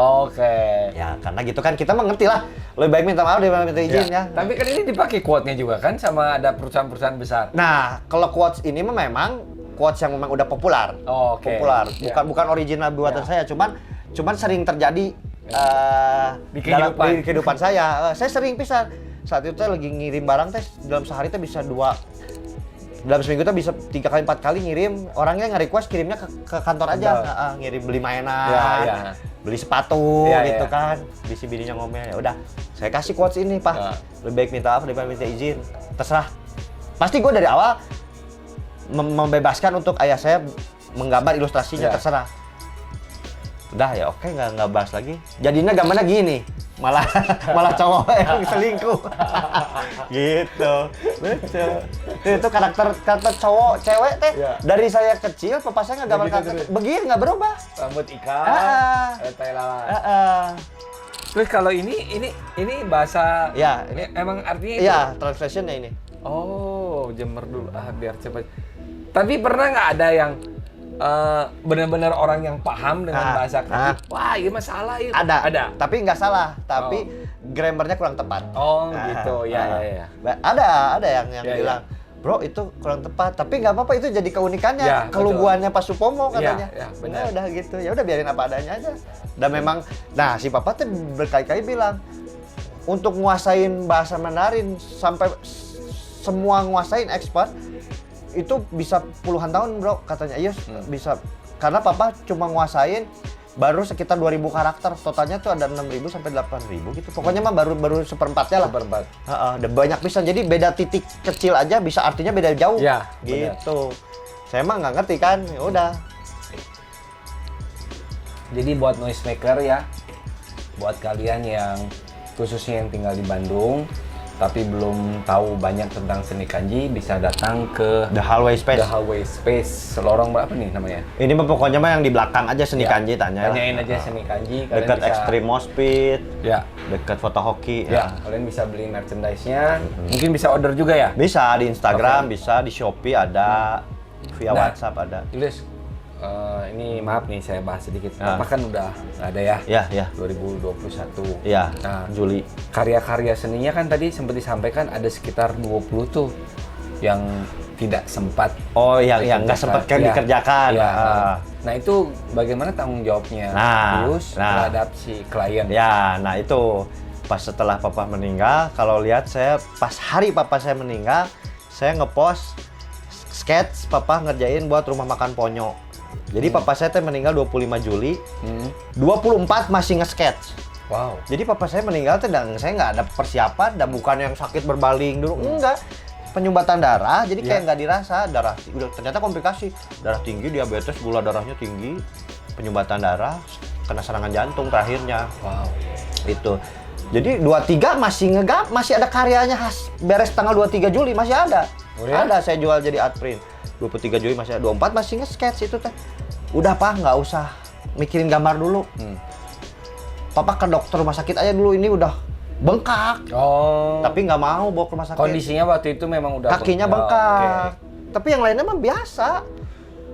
Speaker 1: Ya karena gitu kan kita mengerti lah. Lebih baik minta maaf daripada minta izin ya.
Speaker 2: Tapi kan ini dipakai quote-nya juga kan sama ada perusahaan-perusahaan besar.
Speaker 1: Nah, kalau quotes ini memang quotes yang memang udah populer. Populer. Bukan original buatan saya, cuman sering terjadi
Speaker 2: di
Speaker 1: dalam kehidupan saya. Saya sering pisan. Saat itu saya lagi ngirim barang teh dalam sehari teh bisa dalam seminggu tuh bisa 3 kali 4 kali ngirim. Orangnya nge-request kirimnya ke kantor aja. Ngirim beli mainan, beli sepatu gitu kan. Bisi bininya ngomel, ya udah. Saya kasih quotes ini, Pak. Lebih baik minta maaf daripada minta izin. Terserah. Pasti gue dari awal membebaskan untuk ayah saya menggambar ilustrasinya, terserah. Udah ya oke, nggak bahas lagi. Jadinya gambarnya gini. Malah cowok yang selingkuh. Gitu. Lucu. Itu karakter cowok cewek teh dari saya kecil Papa saya nggak gambar karakter begini nggak berubah.
Speaker 2: Rambut ikan, tai lalat. Terus kalau ini bahasa
Speaker 1: Ya, ini
Speaker 2: emang artinya itu?
Speaker 1: iya, translationnya ini.
Speaker 2: Oh, jemur dulu biar cepat. Tapi pernah nggak ada yang benar-benar orang yang paham dengan bahasa kaki? Wah, ini masalah itu.
Speaker 1: Ada. Tapi nggak salah, tapi grammarnya kurang tepat.
Speaker 2: Oh, gitu. Ya.
Speaker 1: Ada yang
Speaker 2: Ya,
Speaker 1: bilang, "Bro, itu kurang tepat." Tapi nggak apa-apa, itu jadi keunikannya,
Speaker 2: Ya,
Speaker 1: keluguannya Pak Supomo katanya.
Speaker 2: Ya, benar.
Speaker 1: Udah gitu. Ya udah biarin apa adanya aja. Dan memang si Papa tuh berkali-kali bilang, untuk nguasain bahasa Mandarin sampai semua nguasain expert itu bisa puluhan tahun, Bro, katanya. Iya, bisa. Karena Papa cuma nguasain baru sekitar 2.000 karakter. Totalnya tuh ada 6.000 sampai 8.000 gitu. Pokoknya mah baru seperempatnya lah.
Speaker 2: Seperempat.
Speaker 1: Udah banyak pisan. Jadi beda titik kecil aja bisa artinya beda jauh.
Speaker 2: Ya,
Speaker 1: gitu. Saya mah nggak ngerti kan. Ya udah.
Speaker 2: Jadi buat noise maker ya, buat kalian yang khususnya yang tinggal di Bandung tapi belum tahu banyak tentang seni kanji, bisa datang ke
Speaker 1: The Hallway Space.
Speaker 2: The Hallway Space. Lorong berapa nih namanya?
Speaker 1: Ini mah pokoknya mah yang di belakang aja seni kanji,
Speaker 2: tanyain aja seni kanji.
Speaker 1: Dekat Extreme Moshpit.
Speaker 2: Ya.
Speaker 1: Dekat foto hoki.
Speaker 2: Ya. Kalian bisa beli merchandise-nya. Mungkin bisa order juga ya?
Speaker 1: Bisa di Instagram, bisa di Shopee ada, via WhatsApp ada.
Speaker 2: Ilyas, ini maaf nih saya bahas sedikit. Papa kan udah nggak ada ya?
Speaker 1: Iya.
Speaker 2: 2021.
Speaker 1: Iya. Juli.
Speaker 2: Karya-karya seninya kan tadi sempat disampaikan ada sekitar 20 tuh yang tidak sempat.
Speaker 1: Oh, yang nggak sempat dikerjakan.
Speaker 2: Ya. Nah itu bagaimana tanggung jawabnya Pius terhadap si klien?
Speaker 1: Ya, nah itu pas setelah Papa meninggal, kalau lihat saya pas hari Papa saya meninggal, saya ngepost sketch Papa ngerjain buat rumah makan Ponyo. Jadi Papa saya meninggal 25 Juli, 24 masih nge-sketch.
Speaker 2: Wow.
Speaker 1: Jadi Papa saya meninggal dan saya nggak ada persiapan, dan bukan yang sakit berbaling dulu, enggak. Penyumbatan darah, jadi kayak nggak dirasa, darah udah ternyata komplikasi, darah tinggi, diabetes, gula darahnya tinggi, penyumbatan darah, kena serangan jantung terakhirnya.
Speaker 2: Wow.
Speaker 1: Itu. Jadi 23 masih ada karyanya khas beres tanggal 23 Juli masih ada.
Speaker 2: Oh, ya?
Speaker 1: Ada saya jual jadi art print. 23 Juli masih ada, 24 masih nge-sketch itu teh. Udah Pak, nggak usah mikirin gambar dulu. Papa ke dokter rumah sakit aja dulu, ini udah bengkak.
Speaker 2: Oh.
Speaker 1: Tapi nggak mau bawa ke rumah sakit.
Speaker 2: Kondisinya waktu itu memang udah
Speaker 1: kakinya bengkak. Tapi yang lainnya mah biasa.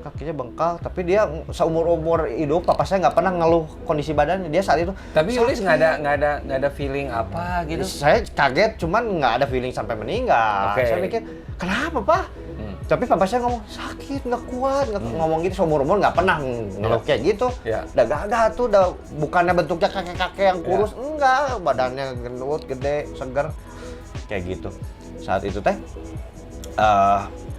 Speaker 1: Kakinya bengkak, tapi dia seumur-umur hidup Papa saya nggak pernah ngeluh kondisi badannya. Dia saat itu.
Speaker 2: Tapi Yulis nggak ada feeling apa gitu?
Speaker 1: Saya kaget, cuman nggak ada feeling sampai meninggal. Saya mikir, kenapa Pak? Tapi Papa saya ngomong, sakit, nggak kuat, ngomong gitu seumur-umur nggak pernah ngeluh kayak gitu. Udah gagah tuh, udah bukannya bentuknya kakek-kakek yang kurus, enggak, badannya gendut, gede, seger, kayak gitu. Saat itu teh,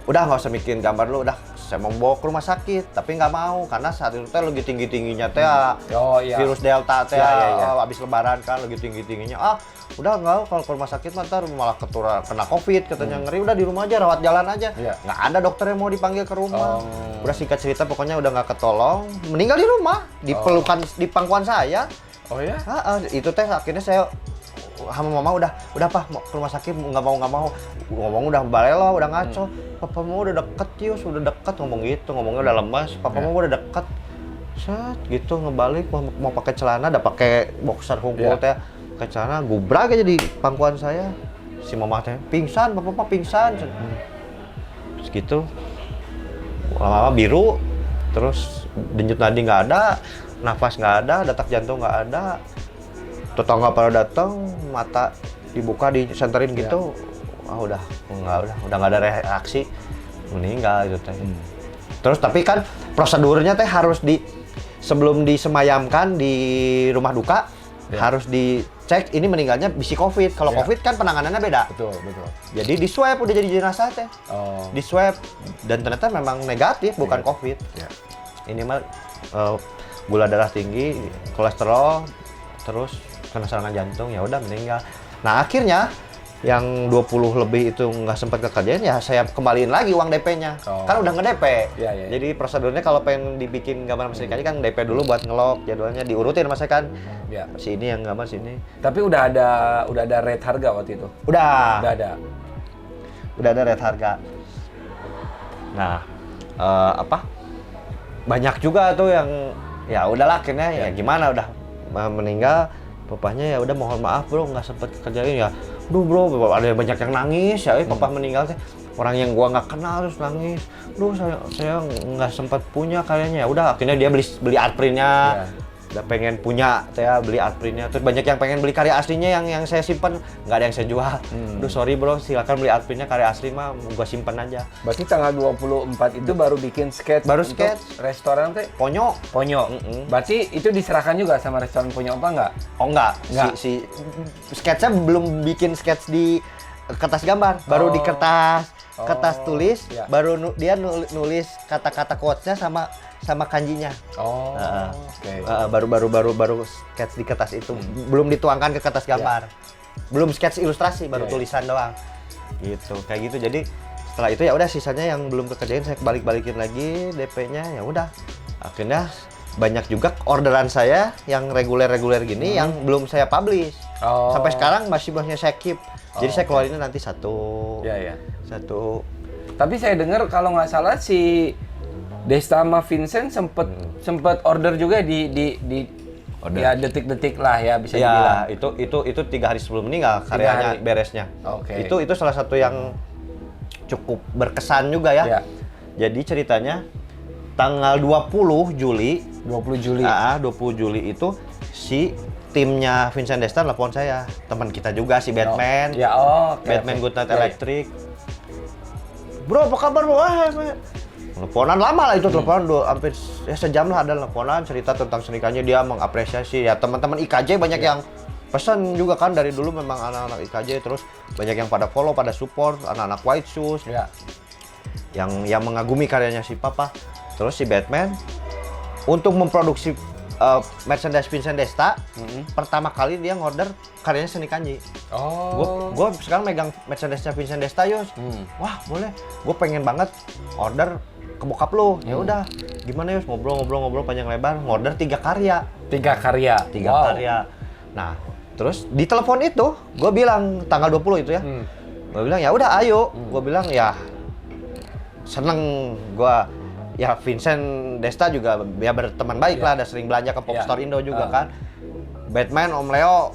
Speaker 1: udah nggak usah mikirin gambar lu, udah saya mau bawa ke rumah sakit, tapi nggak mau karena saat itu teh lagi tinggi-tingginya teh virus Delta teh abis lebaran kan lagi tinggi-tingginya. Udah nggak, kalau ke rumah sakit ntar malah kena COVID katanya, ngeri, udah di rumah aja, rawat jalan aja. Nggak ada dokter yang mau dipanggil ke rumah. Udah singkat cerita pokoknya udah nggak ketolong, meninggal di rumah, di pelukan, di pangkuan saya.
Speaker 2: Oh ya?
Speaker 1: Itu teh akhirnya saya sama Mama udah Pak, mau ke rumah sakit, nggak mau. Ngomong udah balelo, udah ngaco. Papa mau udah deket, Yus, udah deket, ngomong gitu, ngomongnya udah lemas. Papa mau udah deket, set gitu ngebalik mau pakai celana, udah pakai boxer hunkul teh, pakai celana, gubrak aja di pangkuan saya. Si Mama teh pingsan, Papa pingsan. Terus gitu, lama-lama biru, terus denyut nadi nggak ada, nafas nggak ada, detak jantung nggak ada. Tetangga pada datang, mata dibuka, disenterin gitu. Udah nggak ada reaksi, meninggal gitu teh. Terus tapi kan prosedurnya teh harus sebelum disemayamkan di rumah duka harus dicek ini meninggalnya bisi COVID. Kalau COVID kan penanganannya beda.
Speaker 2: Betul.
Speaker 1: Jadi di swab udah jadi jenazah teh. Di swab dan ternyata memang negatif, bukan COVID. Ini mah gula darah tinggi, kolesterol, terus kena serangan jantung, ya udah meninggal. Nah akhirnya yang 20 lebih itu nggak sempat kekerjaan, ya saya kembaliin lagi uang DP-nya. Kan udah nge-DP. Jadi prosedurnya kalau pengen dibikin gambar mesin kaji kan DP dulu buat ngelok, jadwalnya diurutin sama saya kan. Si ini yang gambar sini.
Speaker 2: Tapi udah ada rate harga waktu itu?
Speaker 1: Udah ada rate harga. Nah, banyak juga tuh yang ya udahlah akhirnya ya gimana, udah meninggal. papahnya ya udah mohon maaf bro nggak sempet kerjain ya. Duh bro, ada banyak yang nangis ya, papa meninggal teh. Orang yang gua nggak kenal terus nangis. Duh saya nggak sempat punya karyanya. Ya udah akhirnya dia beli art printnya. Udah pengen punya, saya beli art printnya. Terus banyak yang pengen beli karya aslinya yang saya simpan, nggak ada yang saya jual. Duh sorry bro, silakan beli art printnya, karya asli mah gua simpan aja.
Speaker 2: Berarti tanggal 24 itu baru bikin sketch.
Speaker 1: Baru
Speaker 2: untuk
Speaker 1: sketch.
Speaker 2: restoran teh
Speaker 1: Ponyo.
Speaker 2: Ponyo. Berarti itu diserahkan juga sama restoran Ponyo apa enggak?
Speaker 1: Oh enggak,
Speaker 2: Enggak.
Speaker 1: si sketchnya belum bikin sketch di kertas gambar, baru di kertas tulis,
Speaker 2: ya.
Speaker 1: baru dia nulis kata-kata quotes-nya sama kanjinya.
Speaker 2: Oh.
Speaker 1: Oke. Baru sketch di kertas itu, belum dituangkan ke kertas gambar. Belum sketch ilustrasi, baru tulisan doang. Gitu, kayak gitu. Jadi setelah itu ya udah sisanya yang belum kekerjain saya balikin lagi DP-nya, ya udah. Akhirnya banyak juga orderan saya yang reguler gini yang belum saya publish. Sampai sekarang masih saya keep. Jadi saya keluarinnya nanti satu. Satu.
Speaker 2: Tapi saya dengar kalau nggak salah si Desta sama Vincent sempet order juga di
Speaker 1: Order.
Speaker 2: ya detik-detik lah ya bisa
Speaker 1: Ya,
Speaker 2: dibilang.
Speaker 1: itu 3 hari sebelum meninggal karyanya beresnya.
Speaker 2: Oke.
Speaker 1: Itu salah satu yang cukup berkesan juga ya. Jadi ceritanya tanggal 20 Juli
Speaker 2: 20 Juli.
Speaker 1: 20 Juli itu si timnya Vincent Desta telepon saya, teman kita juga si Batman. Batman Good Night Electric. Bro, apa kabar bro? Teleponan lama lah itu, teleponan hampir sejam lah ada teleponan, cerita tentang senikannya, dia mengapresiasi ya teman-teman IKJ banyak yang pesan juga kan, dari dulu memang anak-anak IKJ, terus banyak yang pada follow, pada support, anak-anak White Shoes yang mengagumi karyanya si Papa. Terus si Batman untuk memproduksi merchandise Vincent Desta, pertama kali dia ngorder karyanya Seni Kanji. Gue sekarang megang merchandise-nya Vincent Desta, Yus. Wah boleh, gue pengen banget order ke bokap lu. Ya udah, gimana Yus? Ngobrol panjang lebar, ngorder 3 karya.
Speaker 2: 3 karya.
Speaker 1: 3 karya. Nah, terus di telepon itu, gue bilang tanggal 20 itu ya. Gue bilang ya udah ayo. Gue bilang ya seneng gue. Ya Vincent Desta juga ya berteman baik lah, ada sering belanja ke Popstore Indo juga kan. Batman, Om Leo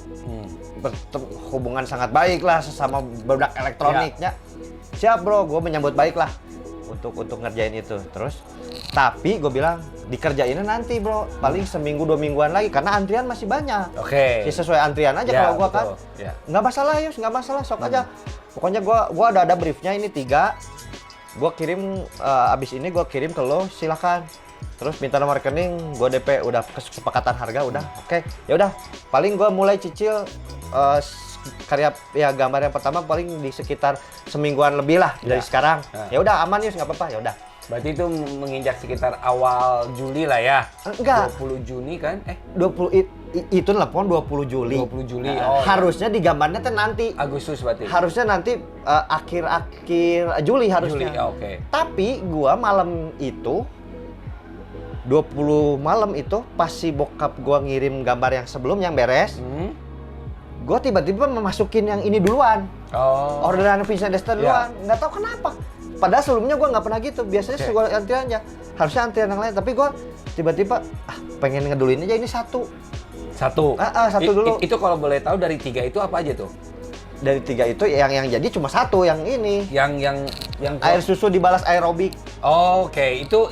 Speaker 1: hubungan sangat baik lah sesama produk elektroniknya. Siap bro, gue menyambut baik lah untuk ngerjain itu. Terus tapi gue bilang dikerjainnya nanti bro, paling seminggu 2 mingguan lagi karena antrian masih banyak. Sesuai antrian aja kalau gue kan. Nggak masalah Yus, nggak masalah, sok aja. Pokoknya gue ada briefnya ini 3. Gue kirim abis ini gue kirim ke lo, silakan. Terus minta nomor rekening, gue DP, udah kesepakatan harga, udah oke. Ya udah, paling gue mulai cicil karya ya gambar yang pertama paling di sekitar semingguan lebih lah dari sekarang. Ya udah aman Yus, nggak apa-apa, ya udah.
Speaker 2: Berarti itu menginjak sekitar awal Juli lah ya?
Speaker 1: Enggak.
Speaker 2: 20 Juni kan?
Speaker 1: 20 itu telepon 20 Juli.
Speaker 2: 20 Juli.
Speaker 1: Harusnya digambarnya tuh nanti
Speaker 2: Agustus berarti.
Speaker 1: Harusnya nanti akhir Juli harusnya.
Speaker 2: Juli,
Speaker 1: Tapi gua malam itu 20 malam itu pas si bokap gua ngirim gambar yang sebelum yang beres. Gua tiba-tiba memasukin yang ini duluan. Orderan Vincent Desta duluan. Nggak tahu kenapa. Padahal sebelumnya gue nggak pernah gitu, biasanya gue antrian aja, harusnya antrian yang lain, tapi gue tiba-tiba pengen ngeduluin aja ini satu dulu.
Speaker 2: Itu kalau boleh tahu dari 3 itu apa aja tuh?
Speaker 1: Dari 3 itu yang jadi cuma satu yang ini.
Speaker 2: Yang
Speaker 1: air susu dibalas aerobik.
Speaker 2: Oke. Itu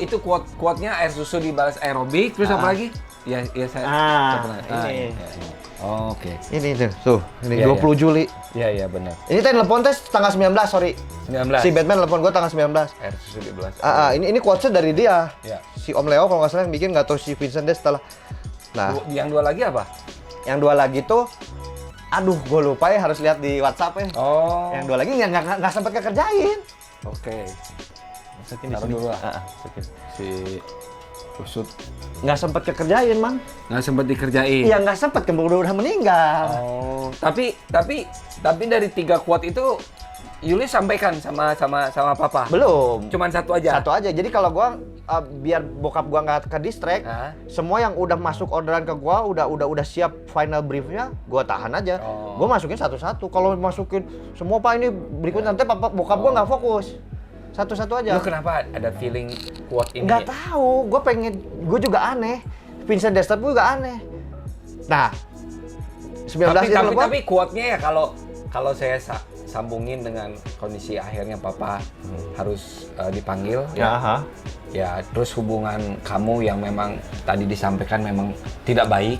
Speaker 2: quote-nya air susu dibalas aerobik, terus apa lagi? Ya saya.
Speaker 1: Ini.
Speaker 2: Oke.
Speaker 1: Ini tuh, ini 20 Juli.
Speaker 2: Iya benar.
Speaker 1: Ini telepon tanggal 19, sorry.
Speaker 2: 19.
Speaker 1: Si Batman telepon gue tanggal 19.
Speaker 2: Air susu dibalas.
Speaker 1: Ini quotes dari dia. Si Om Leo kalau nggak salah yang bikin, nggak tahu si Vincent Desta lah. Nah,
Speaker 2: yang 2 lagi apa?
Speaker 1: Yang 2 lagi tuh, aduh, gue lupa ya, harus lihat di WhatsApp ya. Yang 2 lagi yang nggak sempat kekerjain.
Speaker 2: Oke.
Speaker 1: Taruh dulu lah.
Speaker 2: Si Usut
Speaker 1: nggak sempat kekerjain, Mang.
Speaker 2: Nggak sempat dikerjain.
Speaker 1: Iya, nggak sempat, kan udah meninggal.
Speaker 2: Tapi dari 3 quote itu Yuli sampaikan sama Papa?
Speaker 1: Belum.
Speaker 2: Cuman satu aja?
Speaker 1: Satu aja. Jadi kalau gua biar bokap gua nggak ke distract, semua yang udah masuk orderan ke gua udah siap final briefnya, gua tahan aja. Gua masukin satu-satu. Kalau masukin semua Pak ini berikutnya nanti bokap gua nggak fokus. Satu-satu aja.
Speaker 2: Lu kenapa ada feeling quote ini?
Speaker 1: Nggak tahu. Gua juga aneh. Vincent Desta juga aneh. Nah,
Speaker 2: Tapi quote-nya ya kalau saya sambungin dengan kondisi akhirnya papa harus dipanggil ya terus hubungan kamu yang memang tadi disampaikan memang tidak baik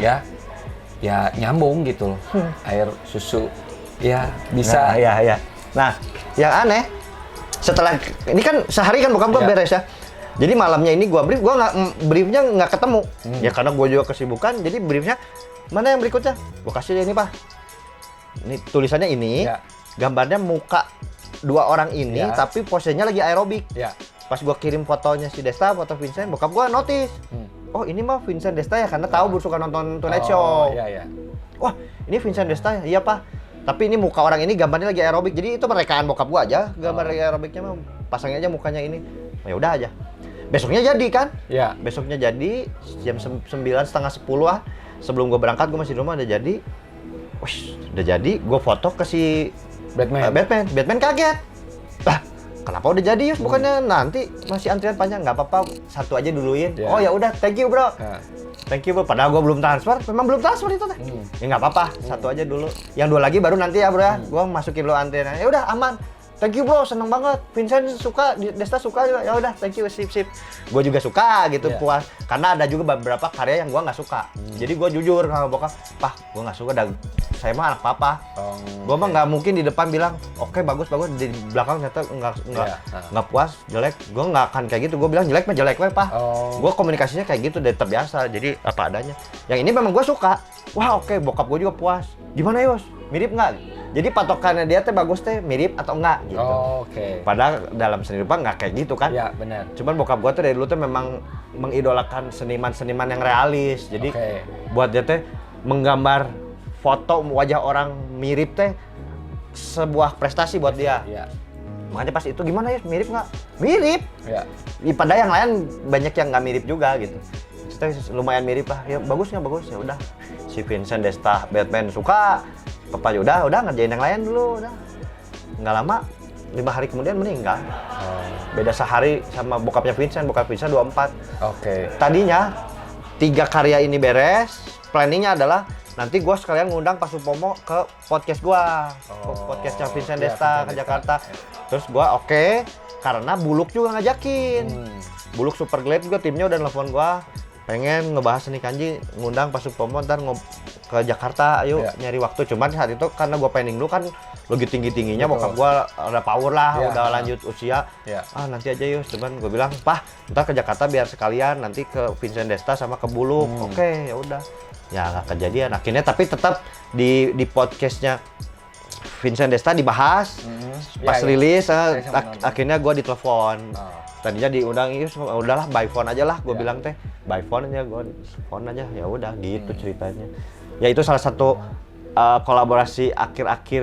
Speaker 2: ya nyambung gitu loh. Air susu ya bisa
Speaker 1: nah yang aneh setelah ini kan sehari kan bokap gua beres ya. Jadi malamnya ini gua briefnya nggak ketemu. Ya karena gua juga kesibukan, jadi briefnya mana yang berikutnya? Gua kasih ini, Pak. Ini tulisannya ini, gambarnya muka dua orang ini, tapi posenya lagi aerobik. Pas gua kirim fotonya si Desta, foto Vincent, bokap gua notice. Oh ini mah Vincent Desta ya, karena tahu suka nonton Tonight Show. Wah ini Vincent Desta ya, iya Pak. Tapi ini muka orang ini gambarnya lagi aerobik, jadi itu merekaan bokap gua aja, gambar lagi aerobiknya mah pasangnya aja mukanya ini. Ya udah aja. Besoknya jadi kan? Besoknya jadi jam 9:30, 10:30 sebelum gue berangkat gue masih di rumah udah jadi. Wih, udah jadi. Gue foto ke si Batman kaget. Lah, kenapa udah jadi Yus? Bukannya nanti masih antrian panjang? Nggak apa-apa, satu aja duluin. Oh ya udah, thank you bro. Thank you bro. Padahal gue belum transfer, memang belum transfer itu teh. Ya nggak apa-apa, satu aja dulu. Yang dua lagi baru nanti ya bro ya. Gue masukin lo antrian. Ya udah aman. Thank you bro, seneng banget. Vincent suka, Desta suka juga. Ya udah, thank you, sip. Gue juga suka gitu, puas. Karena ada juga beberapa karya yang gue nggak suka. Jadi gue jujur sama bokap, Pak, gue nggak suka. Saya mah anak papa. Gue mah nggak mungkin di depan bilang, oke bagus. Di belakang ternyata nggak puas, jelek. Gue nggak akan kayak gitu. Gue bilang jelek mah jelek, Pak. Gue komunikasinya kayak gitu, dari terbiasa. Jadi apa adanya. Yang ini memang gue suka. Wah oke, bokap gue juga puas. Gimana Yos? Mirip nggak? Jadi patokannya dia teh bagus teh mirip atau enggak gitu. Padahal dalam seni rupa nggak kayak gitu kan.
Speaker 2: Iya benar.
Speaker 1: Cuman bokap gua tuh dari dulu tuh memang mengidolakan seniman-seniman yang realis. Jadi buat dia teh menggambar foto wajah orang mirip teh sebuah prestasi buat dia. Makanya pas itu gimana ya, mirip nggak? Mirip. Padahal yang lain banyak yang nggak mirip juga gitu. Kita lumayan mirip lah. Ya bagus ya udah. Si Vincent Desta Batman suka. Papa udah ngerjain yang lain dulu, udah. Nggak lama, 5 hari kemudian meninggal. Beda sehari sama bokap Vincent 24. Tadinya 3 karya ini beres, planningnya adalah nanti gue sekalian ngundang Pak Supomo ke podcast gue, podcastnya Vincent Desta ke Jakarta. Terus gue karena Buluk juga ngajakin. Buluk Super Glade juga timnya udah nelfon gue. Pengen ngebahas seni kanji, ngundang Pak Supomo ntar ke Jakarta, ayo nyari waktu. Cuman saat itu karena gue pending dulu kan lagi tinggi-tingginya, bokap gue ada power lah, udah lanjut usia. Nanti aja yuk, cuman gue bilang, Pak, ntar ke Jakarta biar sekalian nanti ke Vincent Desta sama ke Buluk. Ya udah. Ya nggak kejadian. Akhirnya tapi tetap di podcastnya Vincent Desta dibahas. Pas rilis, akhirnya gue ditelepon. Tadinya diundang, udahlah by phone aja lah, gue bilang teh by phone aja, gue phone aja, ya udah gitu ceritanya. Ya itu salah satu kolaborasi akhir-akhir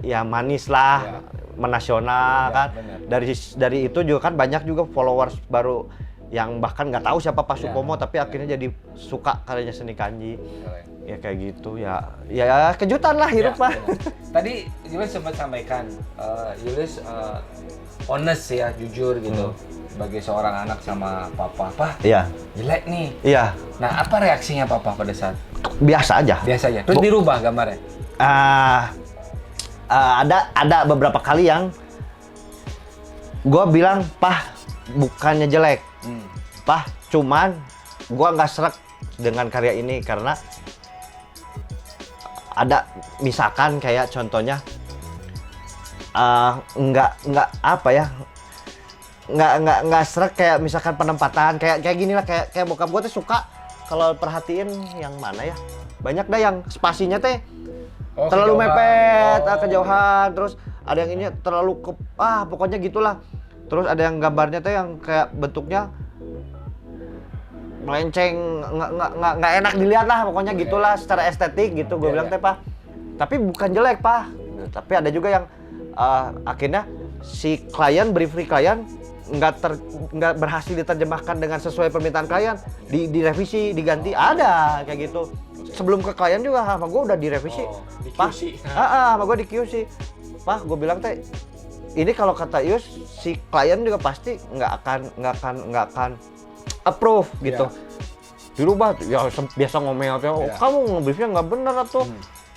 Speaker 1: yang manis lah, menasional kan. Dari itu juga kan banyak juga followers baru yang bahkan nggak tahu siapa Pak Supomo, tapi akhirnya jadi suka karyanya seni kanji. Ya kayak gitu ya kejutan lah hidup lah.
Speaker 2: Tadi Julius sempat sampaikan, Julius honest ya, jujur gitu sebagai seorang anak sama papa. Jelek nih. Nah apa reaksinya papa pada saat?
Speaker 1: Biasa aja.
Speaker 2: Terus dirubah gambarnya?
Speaker 1: Ada beberapa kali yang gue bilang, Pah bukannya jelek, Pah cuman gue nggak srek dengan karya ini karena ada misalkan kayak contohnya nggak srek kayak misalkan penempatan kayak gini lah, kayak bokap gue tuh suka kalau perhatiin yang mana ya, banyak dah yang spasinya teh terlalu mepet, kejauhan, terus ada yang ini terlalu pokoknya gitulah. Terus ada yang gambarnya teh yang kayak bentuknya melenceng, nggak enak dilihat lah, pokoknya gitulah secara estetik gitu. Gue bilang teh, Pak, tapi bukan jelek, Pak. Tapi ada juga yang akhirnya si klien, brief klien nggak berhasil diterjemahkan dengan sesuai permintaan klien, direvisi, diganti, ada kayak gitu. Sebelum ke klien juga sama gue udah direvisi, Pak. Sama gue di QC, Pak. Gue bilang teh, ini kalau kata Yus, si klien juga pasti nggak akan approve gitu. dirubah. Ya biasa ngomel teh, oh, kamu ngebriefnya nggak bener atuh.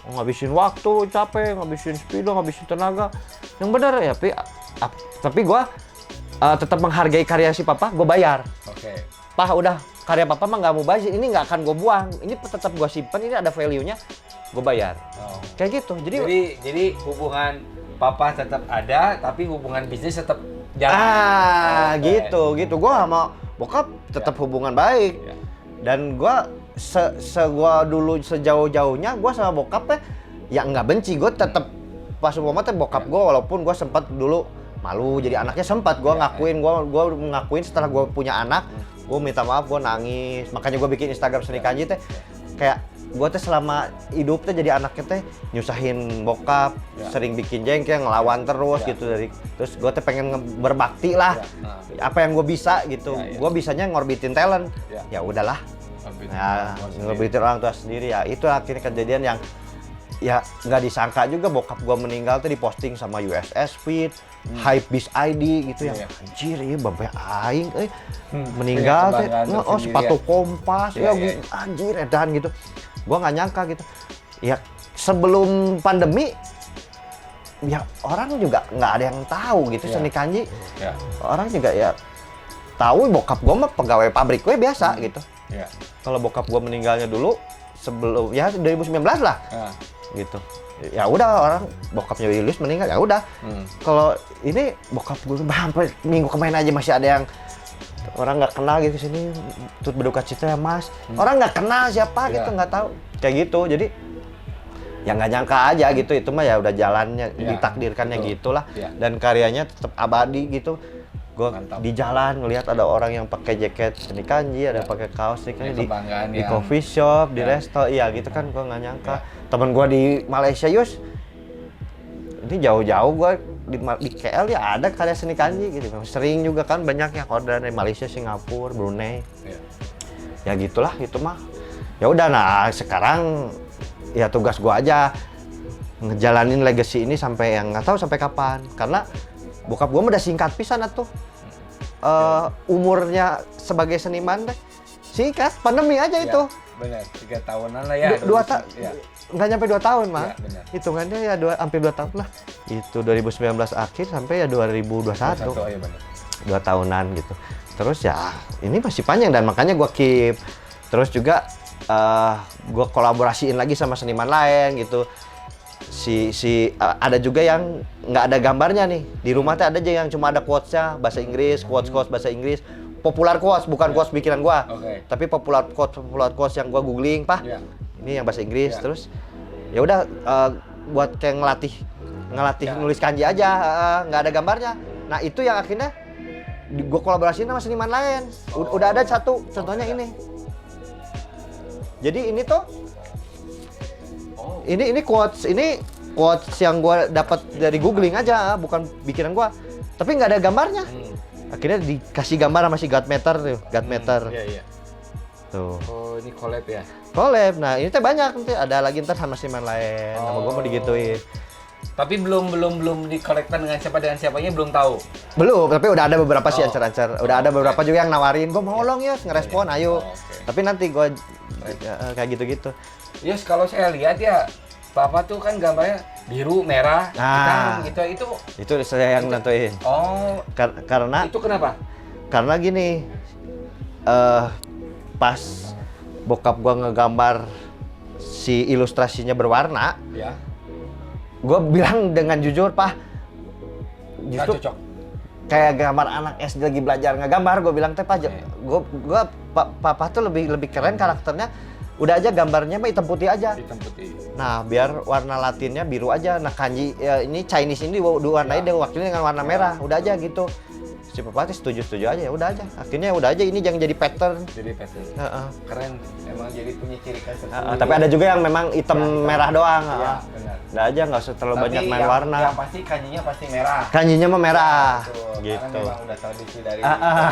Speaker 1: Ngabisin waktu, capek, ngabisin speedo, ngabisin tenaga. Yang bener ya, tapi gua tetap menghargai karya si papa, gua bayar.
Speaker 2: Oke.
Speaker 1: Pah udah karya papa mah nggak mau bayar, ini nggak akan gue buang, ini tetap gue simpen, ini ada value-nya, gue bayar. Kayak gitu.
Speaker 2: Jadi hubungan papa tetap ada, tapi hubungan bisnis tetap jalan.
Speaker 1: Gitu. Gue sama bokap tetap hubungan baik. Dan gue gua dulu sejauh-jauhnya gue sama bokap ya nggak benci, gue tetap pas umumnya bokap gue, walaupun gue sempat dulu malu jadi anaknya, sempat gue ngakuin, gue ngakuin setelah gue punya anak. Gue minta maaf, gue nangis, makanya gue bikin Instagram Seni Kanji teh. Kayak gue teh selama hidup teh jadi anaknya teh nyusahin bokap, sering bikin jengkel, ngelawan terus gitu terus gue teh pengen berbakti lah, apa yang gue bisa gitu. Gue bisanya ngorbitin talent, ya udahlah, ngorbitin orang tua sendiri, ya itu akhirnya kejadian yang ya nggak disangka juga. Bokap gue meninggal tuh diposting sama USS Fit, Hypebeast ID gitu ya. Anjir, iya bapak aing meninggal teh. Oh, sepatu Kompas ya, anjir edan gitu. Gua nggak nyangka gitu. Ya sebelum pandemi ya orang juga nggak ada yang tahu gitu Seni Kanji. Orang juga ya tahu bokap gua mah pegawai pabrik gue biasa gitu. Kalau bokap gua meninggalnya dulu sebelum ya 2019 lah. Gitu. Ya udah, orang bokapnya Willis meninggal, ya udah. Kalau ini bokap gue sampai minggu kemarin aja masih ada yang orang nggak kenal gitu sini, turut berduka cita ya Mas. Orang nggak kenal siapa gitu, nggak tahu kayak gitu. Jadi ya nggak nyangka aja gitu, itu mah ya udah jalannya, ditakdirkannya gitulah. Dan karyanya tetap abadi gitu. Gue di jalan ngelihat ada orang yang pakai jaket Seni Kanji, ada pakai kaos Seni Kanji di coffee shop, di resto, iya gitu kan. Gue nggak nyangka. Temen gue di Malaysia, Yus, ini jauh-jauh gue di KL ya ada karya Seni Kanji gitu. Sering juga kan banyak yang order dari Malaysia, Singapura, Brunei. Ya gitulah itu mah. Ya udah, nah sekarang ya tugas gue aja ngejalanin legacy ini sampai yang nggak tahu sampai kapan. Karena bokap gue udah singkat pisan atuh. Umurnya sebagai seniman deh singkat, pandemi aja itu.
Speaker 2: Benar, 3 tahunan lah ya.
Speaker 1: Nggak nyampe 2 tahun mah. Hitungannya ya hampir 2 tahun lah. Itu 2019 akhir sampai ya 2021. Ya benar. 2 tahunan gitu. Terus ya ini masih panjang dan makanya gue keep. Terus juga gue kolaborasiin lagi sama seniman lain gitu. Ada juga yang nggak ada gambarnya nih. Di rumah tuh ada aja yang cuma ada quotes-nya bahasa Inggris, quotes bahasa Inggris. Popular quotes, bukan quotes bikinan gua. Tapi popular quotes yang gua googling, Pak. Ini yang bahasa Inggris. Terus ya udah buat kayak ngelatih nulis kanji aja, nggak ada gambarnya. Nah, itu yang akhirnya gua kolaborasiin sama seniman lain. Udah ada satu, contohnya ini. Jadi ini tuh ini quotes yang gua dapat dari googling aja, bukan bikinan gua. Tapi nggak ada gambarnya. Akhirnya dikasih gambar sama si Godmeter tuh, Godmeter. Tuh.
Speaker 2: Oh, ini collab ya?
Speaker 1: Collab. Nah, ini teh banyak, nanti ada lagi ntar sama seniman lain. Sama gua mau digituin.
Speaker 2: Tapi belum dikolektan dengan siapanya belum tahu.
Speaker 1: Belum, tapi udah ada beberapa sih ancer-ancer. Udah ada beberapa juga yang nawarin, gua mau long ya, ngerespon, ayo. Tapi nanti gua kayak gitu-gitu.
Speaker 2: Yes, kalau saya lihat ya, Papa tuh kan gambarnya biru, merah, hitam gitu.
Speaker 1: Itu saya yang nentuin.
Speaker 2: Oh.
Speaker 1: Karena
Speaker 2: itu kenapa?
Speaker 1: Karena gini, pas bokap gua ngegambar si ilustrasinya berwarna, gua bilang dengan jujur, Pak, justru
Speaker 2: cocok.
Speaker 1: Kayak gambar anak SD lagi belajar ngegambar, gua bilang teh, Pak, gua Papa tuh lebih keren karakternya. Udah aja gambarnya mah hitam putih aja.
Speaker 2: Hitam putih.
Speaker 1: Nah, biar warna latinnya biru aja. Nah, kanji ya, ini Chinese ini diwarnai diwakili dengan warna merah. Udah aja gitu. Si Papa setuju aja, ya udah aja. Akhirnya udah aja ini yang jadi pattern.
Speaker 2: Keren. Emang jadi punya ciri khas.
Speaker 1: Tapi ada juga yang memang hitam merah doang.
Speaker 2: Iya, benar.
Speaker 1: Udah aja, nggak usah terlalu banyak main warna.
Speaker 2: Yang pasti kanjinya pasti merah.
Speaker 1: Kanjinya mah merah.
Speaker 2: Gitu.
Speaker 1: Karena
Speaker 2: memang udah tradisi dari sananya.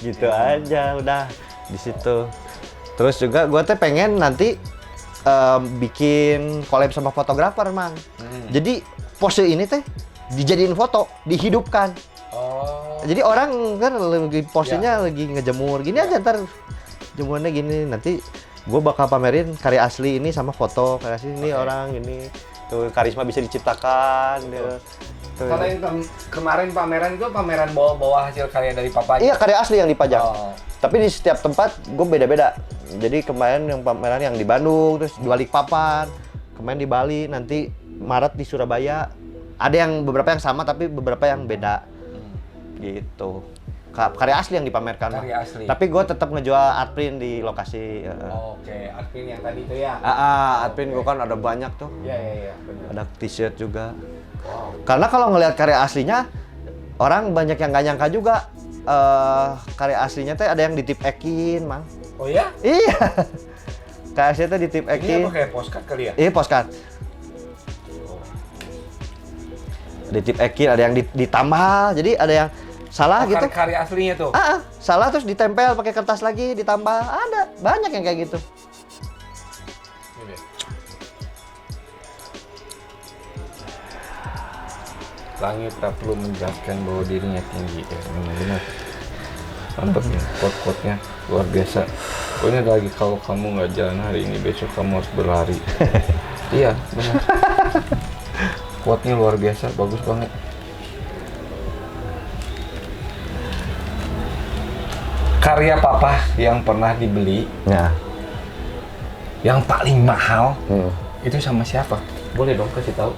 Speaker 1: Gitu aja udah di situ. Terus juga gue teh pengen nanti bikin collab sama fotografer, Mang. Jadi pose ini teh dijadiin foto, dihidupkan. Jadi orang kan lagi posenya lagi ngejemur gini aja, ntar jamuannya gini, nanti gue bakal pamerin karya asli ini sama foto karya asli ini orang ini tuh karisma bisa diciptakan gitu.
Speaker 2: Kalau yang kemarin pameran itu pameran bawa hasil karya dari Papa.
Speaker 1: Iya, karya asli yang dipajang. Tapi di setiap tempat gue beda-beda. Jadi kemarin yang pameran yang di Bandung, terus di Balikpapan, kemarin di Bali, nanti Maret di Surabaya. Ada yang beberapa yang sama tapi beberapa yang beda. Gitu. Karya asli yang dipamerkan.
Speaker 2: Karya asli.
Speaker 1: Tapi gue tetap ngejual art print di lokasi.
Speaker 2: Oke, art print yang tadi itu ya.
Speaker 1: Art print gue kan ada banyak tuh.
Speaker 2: Iya, benar.
Speaker 1: Ada t-shirt juga.
Speaker 2: Wow.
Speaker 1: Karena kalau ngelihat karya aslinya, orang banyak yang nggak nyangka juga karya aslinya teh ada yang ditip-ekin, Mang.
Speaker 2: Oh ya?
Speaker 1: Iya. Karya aslinya teh ditip-ekin.
Speaker 2: Ini apa kayak postcard kali ya?
Speaker 1: Iya, postcard. Ditip-ekin, ada yang ditambah, jadi ada yang salah gitu.
Speaker 2: Karya aslinya tuh?
Speaker 1: Salah terus ditempel pakai kertas lagi, ditambah. Ada, banyak yang kayak gitu.
Speaker 2: Langit tak perlu menjelaskan bahwa dirinya tinggi. Ya, benar. Mantap ya, quote-quote-nya luar biasa. Pokoknya lagi kalau kamu nggak jalan hari ini, besok kamu harus berlari. Iya, benar. Quote-nya luar biasa, bagus banget. Karya Papa yang pernah dibeli,
Speaker 1: Nah,
Speaker 2: yang paling mahal, itu sama siapa? Boleh dong kasih tahu.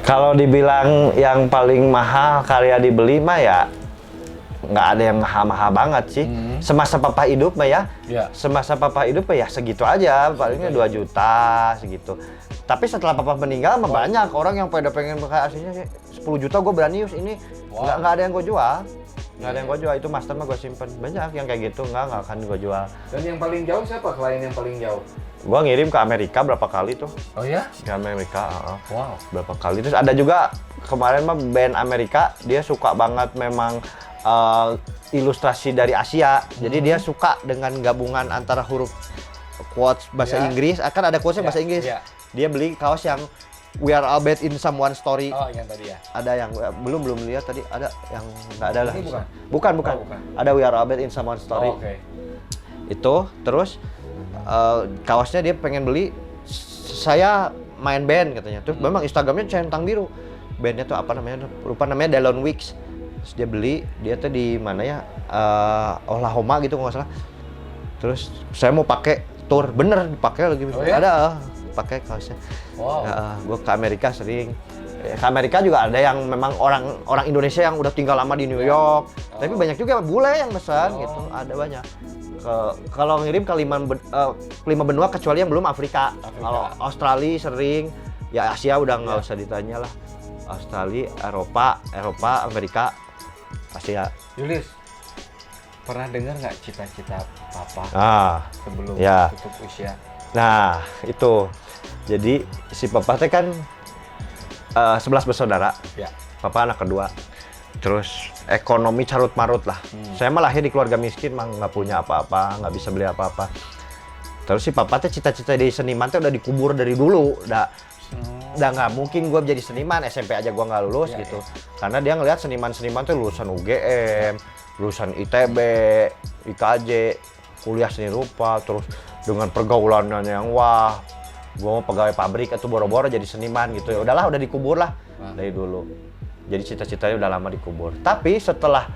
Speaker 1: kalau dibilang yang paling mahal karya dibeli mah ya nggak ada yang mahal-mahal banget sih. Semasa Papa hidup mah ya, semasa Papa hidup ya segitu aja, palingnya 2 juta segitu. Tapi setelah Papa meninggal mah banyak orang yang pada pengen kayak aslinya sih 10 juta gue berani use ini. Nggak ada yang gue jual. Nggak ada yang gue jual, itu master mah gue simpen. Banyak yang kayak gitu, nggak akan gue jual.
Speaker 2: Dan yang paling jauh siapa klien yang paling jauh?
Speaker 1: Gue ngirim ke Amerika berapa kali tuh.
Speaker 2: Oh ya?
Speaker 1: Ke Amerika,
Speaker 2: Wow.
Speaker 1: berapa kali. Terus ada juga kemarin mah band Amerika, dia suka banget memang ilustrasi dari Asia. Jadi dia suka dengan gabungan antara huruf quotes bahasa Inggris, akan ada quotesnya bahasa Inggris. Dia beli kaos yang We are all bad in someone's story.
Speaker 2: Oh, yang tadi ya?
Speaker 1: Ada yang belum lihat tadi, ada yang nggak ada lah.
Speaker 2: Ini bukan?
Speaker 1: Bukan.
Speaker 2: Oh, bukan.
Speaker 1: Ada We are all bad in someone's story.
Speaker 2: Oh, oke.
Speaker 1: Itu terus kaosnya dia pengen beli. Saya main band katanya. Terus memang Instagramnya centang biru. Bandnya tuh apa namanya? Lupa namanya, Dallon Weeks. Terus dia beli, dia tuh di mana ya? Oklahoma gitu nggak salah. Terus saya mau pakai tour, bener dipakai lagi.
Speaker 2: Oh, ya?
Speaker 1: Ada pakai kaosnya.
Speaker 2: Wow.
Speaker 1: Gue ke Amerika sering. Ke Amerika juga ada yang memang orang Indonesia yang udah tinggal lama di New York. Tapi banyak juga bule yang pesan gitu. Ada banyak. Kalau ngirim ke 5 benua kecuali yang belum Afrika. Kalau Australia sering, ya Asia udah nggak usah ditanya lah. Australia, Eropa, Amerika, Asia.
Speaker 2: Julius, pernah dengar nggak cita-cita Papa sebelum tutup usia?
Speaker 1: Nah, itu. Jadi si Papa teh kan 11 bersaudara.
Speaker 2: Ya.
Speaker 1: Papa anak kedua. Terus ekonomi carut marut lah. Saya mah lahir di keluarga miskin, mah nggak punya apa-apa, nggak bisa beli apa-apa. Terus si Papa teh cita-cita di seniman teh udah dikubur dari dulu. Udah nggak mungkin gue jadi seniman, SMP aja gue nggak lulus gitu. Karena dia ngelihat seniman-seniman tuh lulusan UGM, lulusan ITB, IKJ, kuliah seni rupa, terus dengan pergaulannya yang wah, gue mau pegawai pabrik atau boro-boro jadi seniman gitu. Ya udahlah, udah dikubur lah dari dulu. Jadi cita-citanya udah lama dikubur. Tapi setelah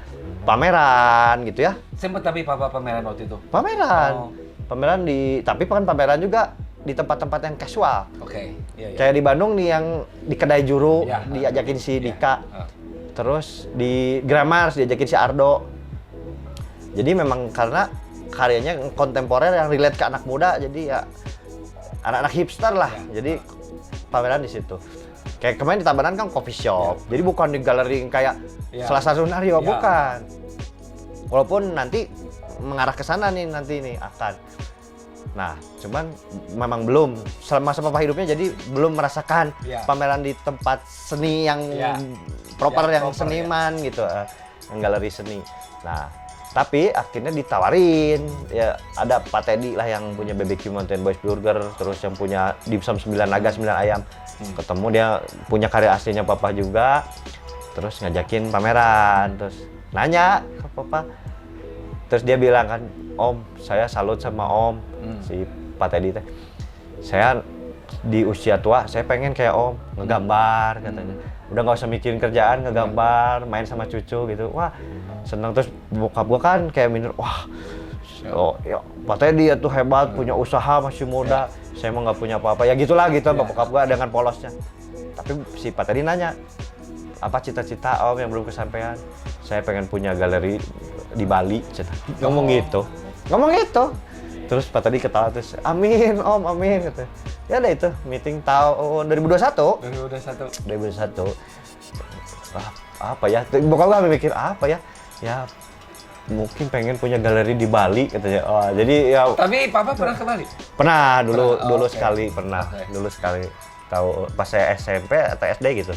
Speaker 1: pameran gitu ya.
Speaker 2: Sempet tapi Papa pameran waktu itu?
Speaker 1: Pameran. Pameran tapi kan pameran juga di tempat-tempat yang casual.
Speaker 2: Oke. Iya.
Speaker 1: Kayak di Bandung nih yang di kedai juru diajakin si Dika. Terus di Gramars diajakin si Ardo. Jadi memang karena karyanya kontemporer yang relate ke anak muda, jadi ya anak-anak hipster lah. Jadi pameran di situ. Kayak kemarin di Tabanan kan coffee shop. Jadi bukan di galeri kayak Selasa Sunario, bukan. Walaupun nanti mengarah ke sana nih nanti nih akan. Nah, cuman memang belum selama Papa hidupnya, jadi belum merasakan pameran di tempat seni yang proper yang seniman gitu, yang galeri seni. Nah, tapi akhirnya ditawarin, ya ada Pak Teddy lah yang punya BBQ Mountain Boys Burger, terus yang punya dimsum 9 naga 9 ayam. Ketemu dia punya karya aslinya Papa juga, terus ngajakin pameran, terus nanya ke Papa, Terus dia bilang kan, Om, saya salut sama Om, si Pak Teddy teh. Saya di usia tua, saya pengen kayak Om, ngegambar katanya. Udah nggak usah mikirin kerjaan, ngegambar, main sama cucu gitu. Wah, seneng. Terus bokap gua kan kayak minder, wah, oh, ya, Pak Teddy itu hebat, punya usaha, masih muda. Saya mah nggak punya apa-apa. Ya gitulah gitu, bokap gua dengan polosnya. Tapi si Pak Teddy nanya, apa cita-cita Om yang belum kesampaian? Saya pengen punya galeri di Bali, ngomong gitu. Terus Pak Teddy ketawa terus, amin Om, amin gitu. Ya udah itu meeting tahun 2021. Apa ya? Bokap gua mikir apa ya? Ya mungkin pengen punya galeri di Bali katanya. Oh, jadi ya.
Speaker 2: Tapi Papa pernah ke Bali?
Speaker 1: Pernah dulu sekali pernah. Dulu sekali tahu pas saya SMP atau SD gitu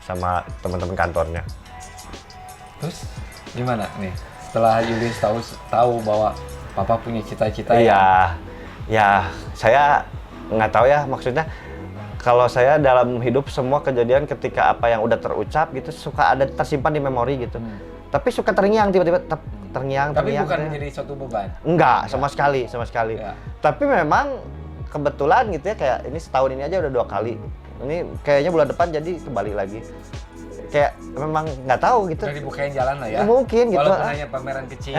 Speaker 1: sama teman-teman kantornya.
Speaker 2: Terus gimana nih? Setelah Julius tahu bahwa Papa punya cita-cita
Speaker 1: ya saya nggak tahu ya, maksudnya kalau saya dalam hidup semua kejadian ketika apa yang udah terucap gitu suka ada tersimpan di memori gitu. Tapi suka terngiang tiba-tiba terngiang.
Speaker 2: Tapi bukan menjadi suatu beban.
Speaker 1: Enggak, sama sekali. Ya. Tapi memang kebetulan gitu ya, kayak ini setahun ini aja udah 2 kali. Ini kayaknya bulan depan jadi kembali lagi. Kayak memang nggak tahu gitu.
Speaker 2: Udah dibukain jalan lah ya.
Speaker 1: Mungkin gitu.
Speaker 2: Walaupun hanya pameran kecil.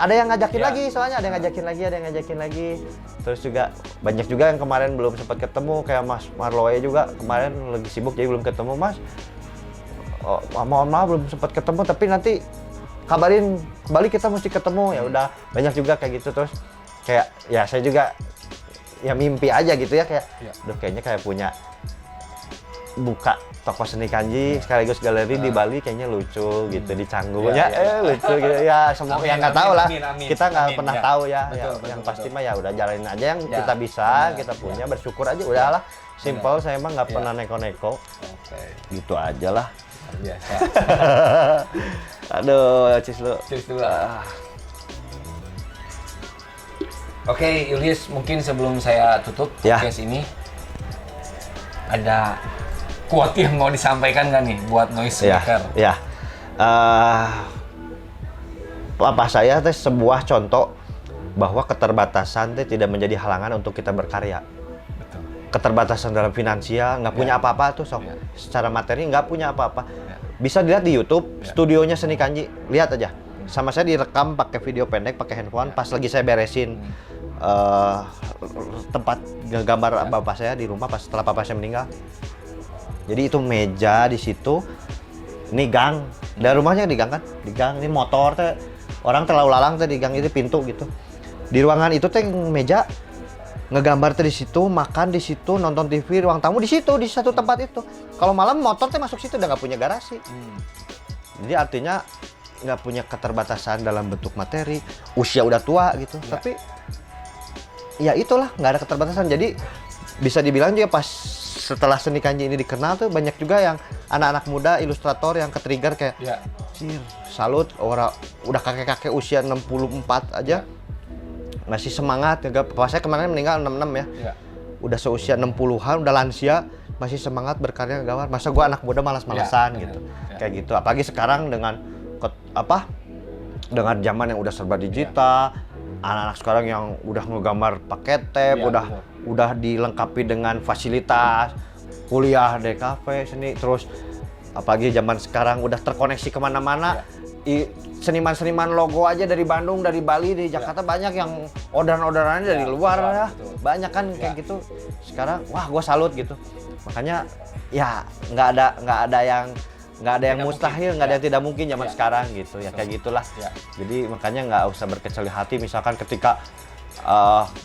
Speaker 1: Ada yang ngajakin lagi, soalnya ada yang ngajakin lagi. Terus juga banyak juga yang kemarin belum sempat ketemu, kayak Mas Marlowe juga kemarin lagi sibuk jadi belum ketemu Mas. Oh, mohon maaf belum sempat ketemu, tapi nanti kabarin kembali kita mesti ketemu. Ya udah, banyak juga kayak gitu. Terus kayak ya saya juga ya mimpi aja gitu ya, kayak aduh kayaknya kayak punya buka toko seni kanji sekaligus galeri di Bali kayaknya lucu gitu di Canggu lucu gitu ya. Semua yang nggak tahu lah, kita nggak pernah tahu ya. Yang pasti mah ya udah jalanin aja yang kita bisa, kita punya, bersyukur aja udahlah. Simple, saya emang nggak pernah neko-neko. Gitu aja lah.
Speaker 2: Biasa.
Speaker 1: Aduh, cheers dulu.
Speaker 2: Oke, Julius, mungkin sebelum saya tutup podcast ini, ada quote yang mau disampaikan nggak nih buat noise maker?
Speaker 1: Ya. Papa saya teh sebuah contoh bahwa keterbatasan teh tidak menjadi halangan untuk kita berkarya.
Speaker 2: Betul.
Speaker 1: Keterbatasan dalam finansial, nggak punya apa-apa tuh sok. Secara materi nggak punya apa-apa. Bisa dilihat di YouTube, studionya Seni Kanji, lihat aja. Sama saya direkam pakai video pendek, pakai handphone, pas lagi saya beresin tempat gambar bapak saya di rumah pas setelah bapak saya meninggal. Jadi itu meja di situ, ini gang, dari rumahnya di gang kan, di gang ini motor teh, orang terlalu lalang teh di gang itu pintu gitu. Di ruangan itu teh meja, ngegambar teh di situ, makan di situ, nonton TV, ruang tamu di situ, di satu tempat itu. Kalau malam motor teh masuk situ udah nggak punya garasi. Jadi artinya nggak punya keterbatasan dalam bentuk materi, usia udah tua gitu. Tapi ya itulah, nggak ada keterbatasan. Jadi bisa dibilang juga pas setelah Seni Kanji ini dikenal tuh banyak juga yang anak-anak muda ilustrator yang ketrigger kayak salut orang udah kakek-kakek usia 64 aja masih semangat. Bapak saya kemarin meninggal 66 ya. Udah seusia 60-an, udah lansia, masih semangat berkarya gambar. Masa gua anak muda malas-malesan gitu. Kayak gitu. Apalagi sekarang dengan dengan zaman yang udah serba digital, anak-anak sekarang yang udah ngegambar pakai tab, udah dilengkapi dengan fasilitas kuliah di kafe seni, terus apalagi zaman sekarang udah terkoneksi kemana-mana. Seniman-seniman logo aja dari Bandung, dari Bali, dari Jakarta banyak yang orderan-orderannya dari luar ya. Banyak kan kayak gitu. Sekarang wah gue salut gitu. Makanya ya nggak ada yang mustahil, nggak ada yang tidak mungkin zaman sekarang gitu ya, kayak gitulah. Jadi makanya nggak usah berkecil hati misalkan ketika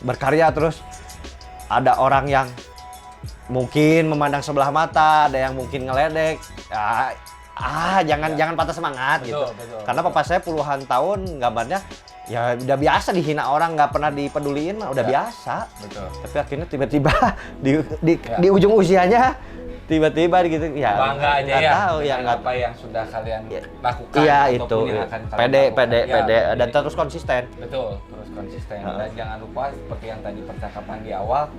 Speaker 1: berkarya terus ada orang yang mungkin memandang sebelah mata, ada yang mungkin ngeledek. Jangan patah semangat gitu. Karena papa saya puluhan tahun gambarnya ya udah biasa dihina orang, nggak pernah dipeduliin, udah biasa. Tapi akhirnya tiba-tiba di ujung usianya tiba-tiba gitu ya
Speaker 2: bangga aja ya
Speaker 1: tahu ya
Speaker 2: apa yang sudah kalian lakukan
Speaker 1: itu
Speaker 2: yang akan
Speaker 1: pede dan terus konsisten.
Speaker 2: Terus konsisten. Dan jangan lupa seperti yang tadi percakapan di awal,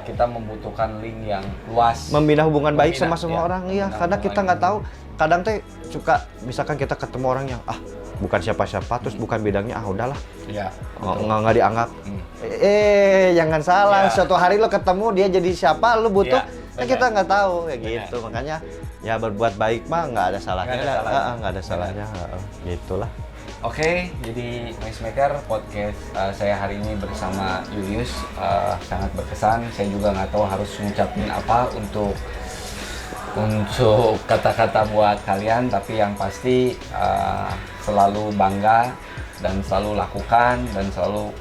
Speaker 2: kita membutuhkan link yang luas,
Speaker 1: membina hubungan baik sama semua orang. Karena kita nggak tahu, kadang teh suka misalkan kita ketemu orang yang bukan siapa-siapa, terus bukan bidangnya, udahlah.
Speaker 2: Iya.
Speaker 1: Nggak dianggap. Jangan salah.
Speaker 2: Iya.
Speaker 1: Suatu hari lo ketemu dia jadi siapa, lo butuh,
Speaker 2: Iya,
Speaker 1: kan kita nggak tahu kayak
Speaker 2: Benar.
Speaker 1: gitu. Makanya ya berbuat baik mah nggak ada salahnya.
Speaker 2: Nggak ada salahnya.
Speaker 1: Nggak ada salahnya. Gitulah.
Speaker 2: Oke, jadi Noisemaker podcast saya hari ini bersama Julius sangat berkesan. Saya juga nggak tahu harus ngucapin apa untuk kata-kata buat kalian, tapi yang pasti selalu bangga dan selalu lakukan dan selalu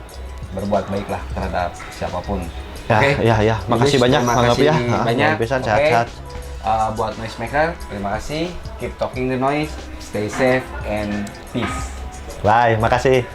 Speaker 2: berbuat baiklah terhadap siapapun.
Speaker 1: Ya, ya. Makasih banyak,
Speaker 2: terima
Speaker 1: Bang Nopi ya.
Speaker 2: kasih banyak.
Speaker 1: Pisan
Speaker 2: Oke.
Speaker 1: sehat-sehat.
Speaker 2: Buat Noisemaker, terima kasih. Keep talking the noise, stay safe and peace.
Speaker 1: Bye, makasih.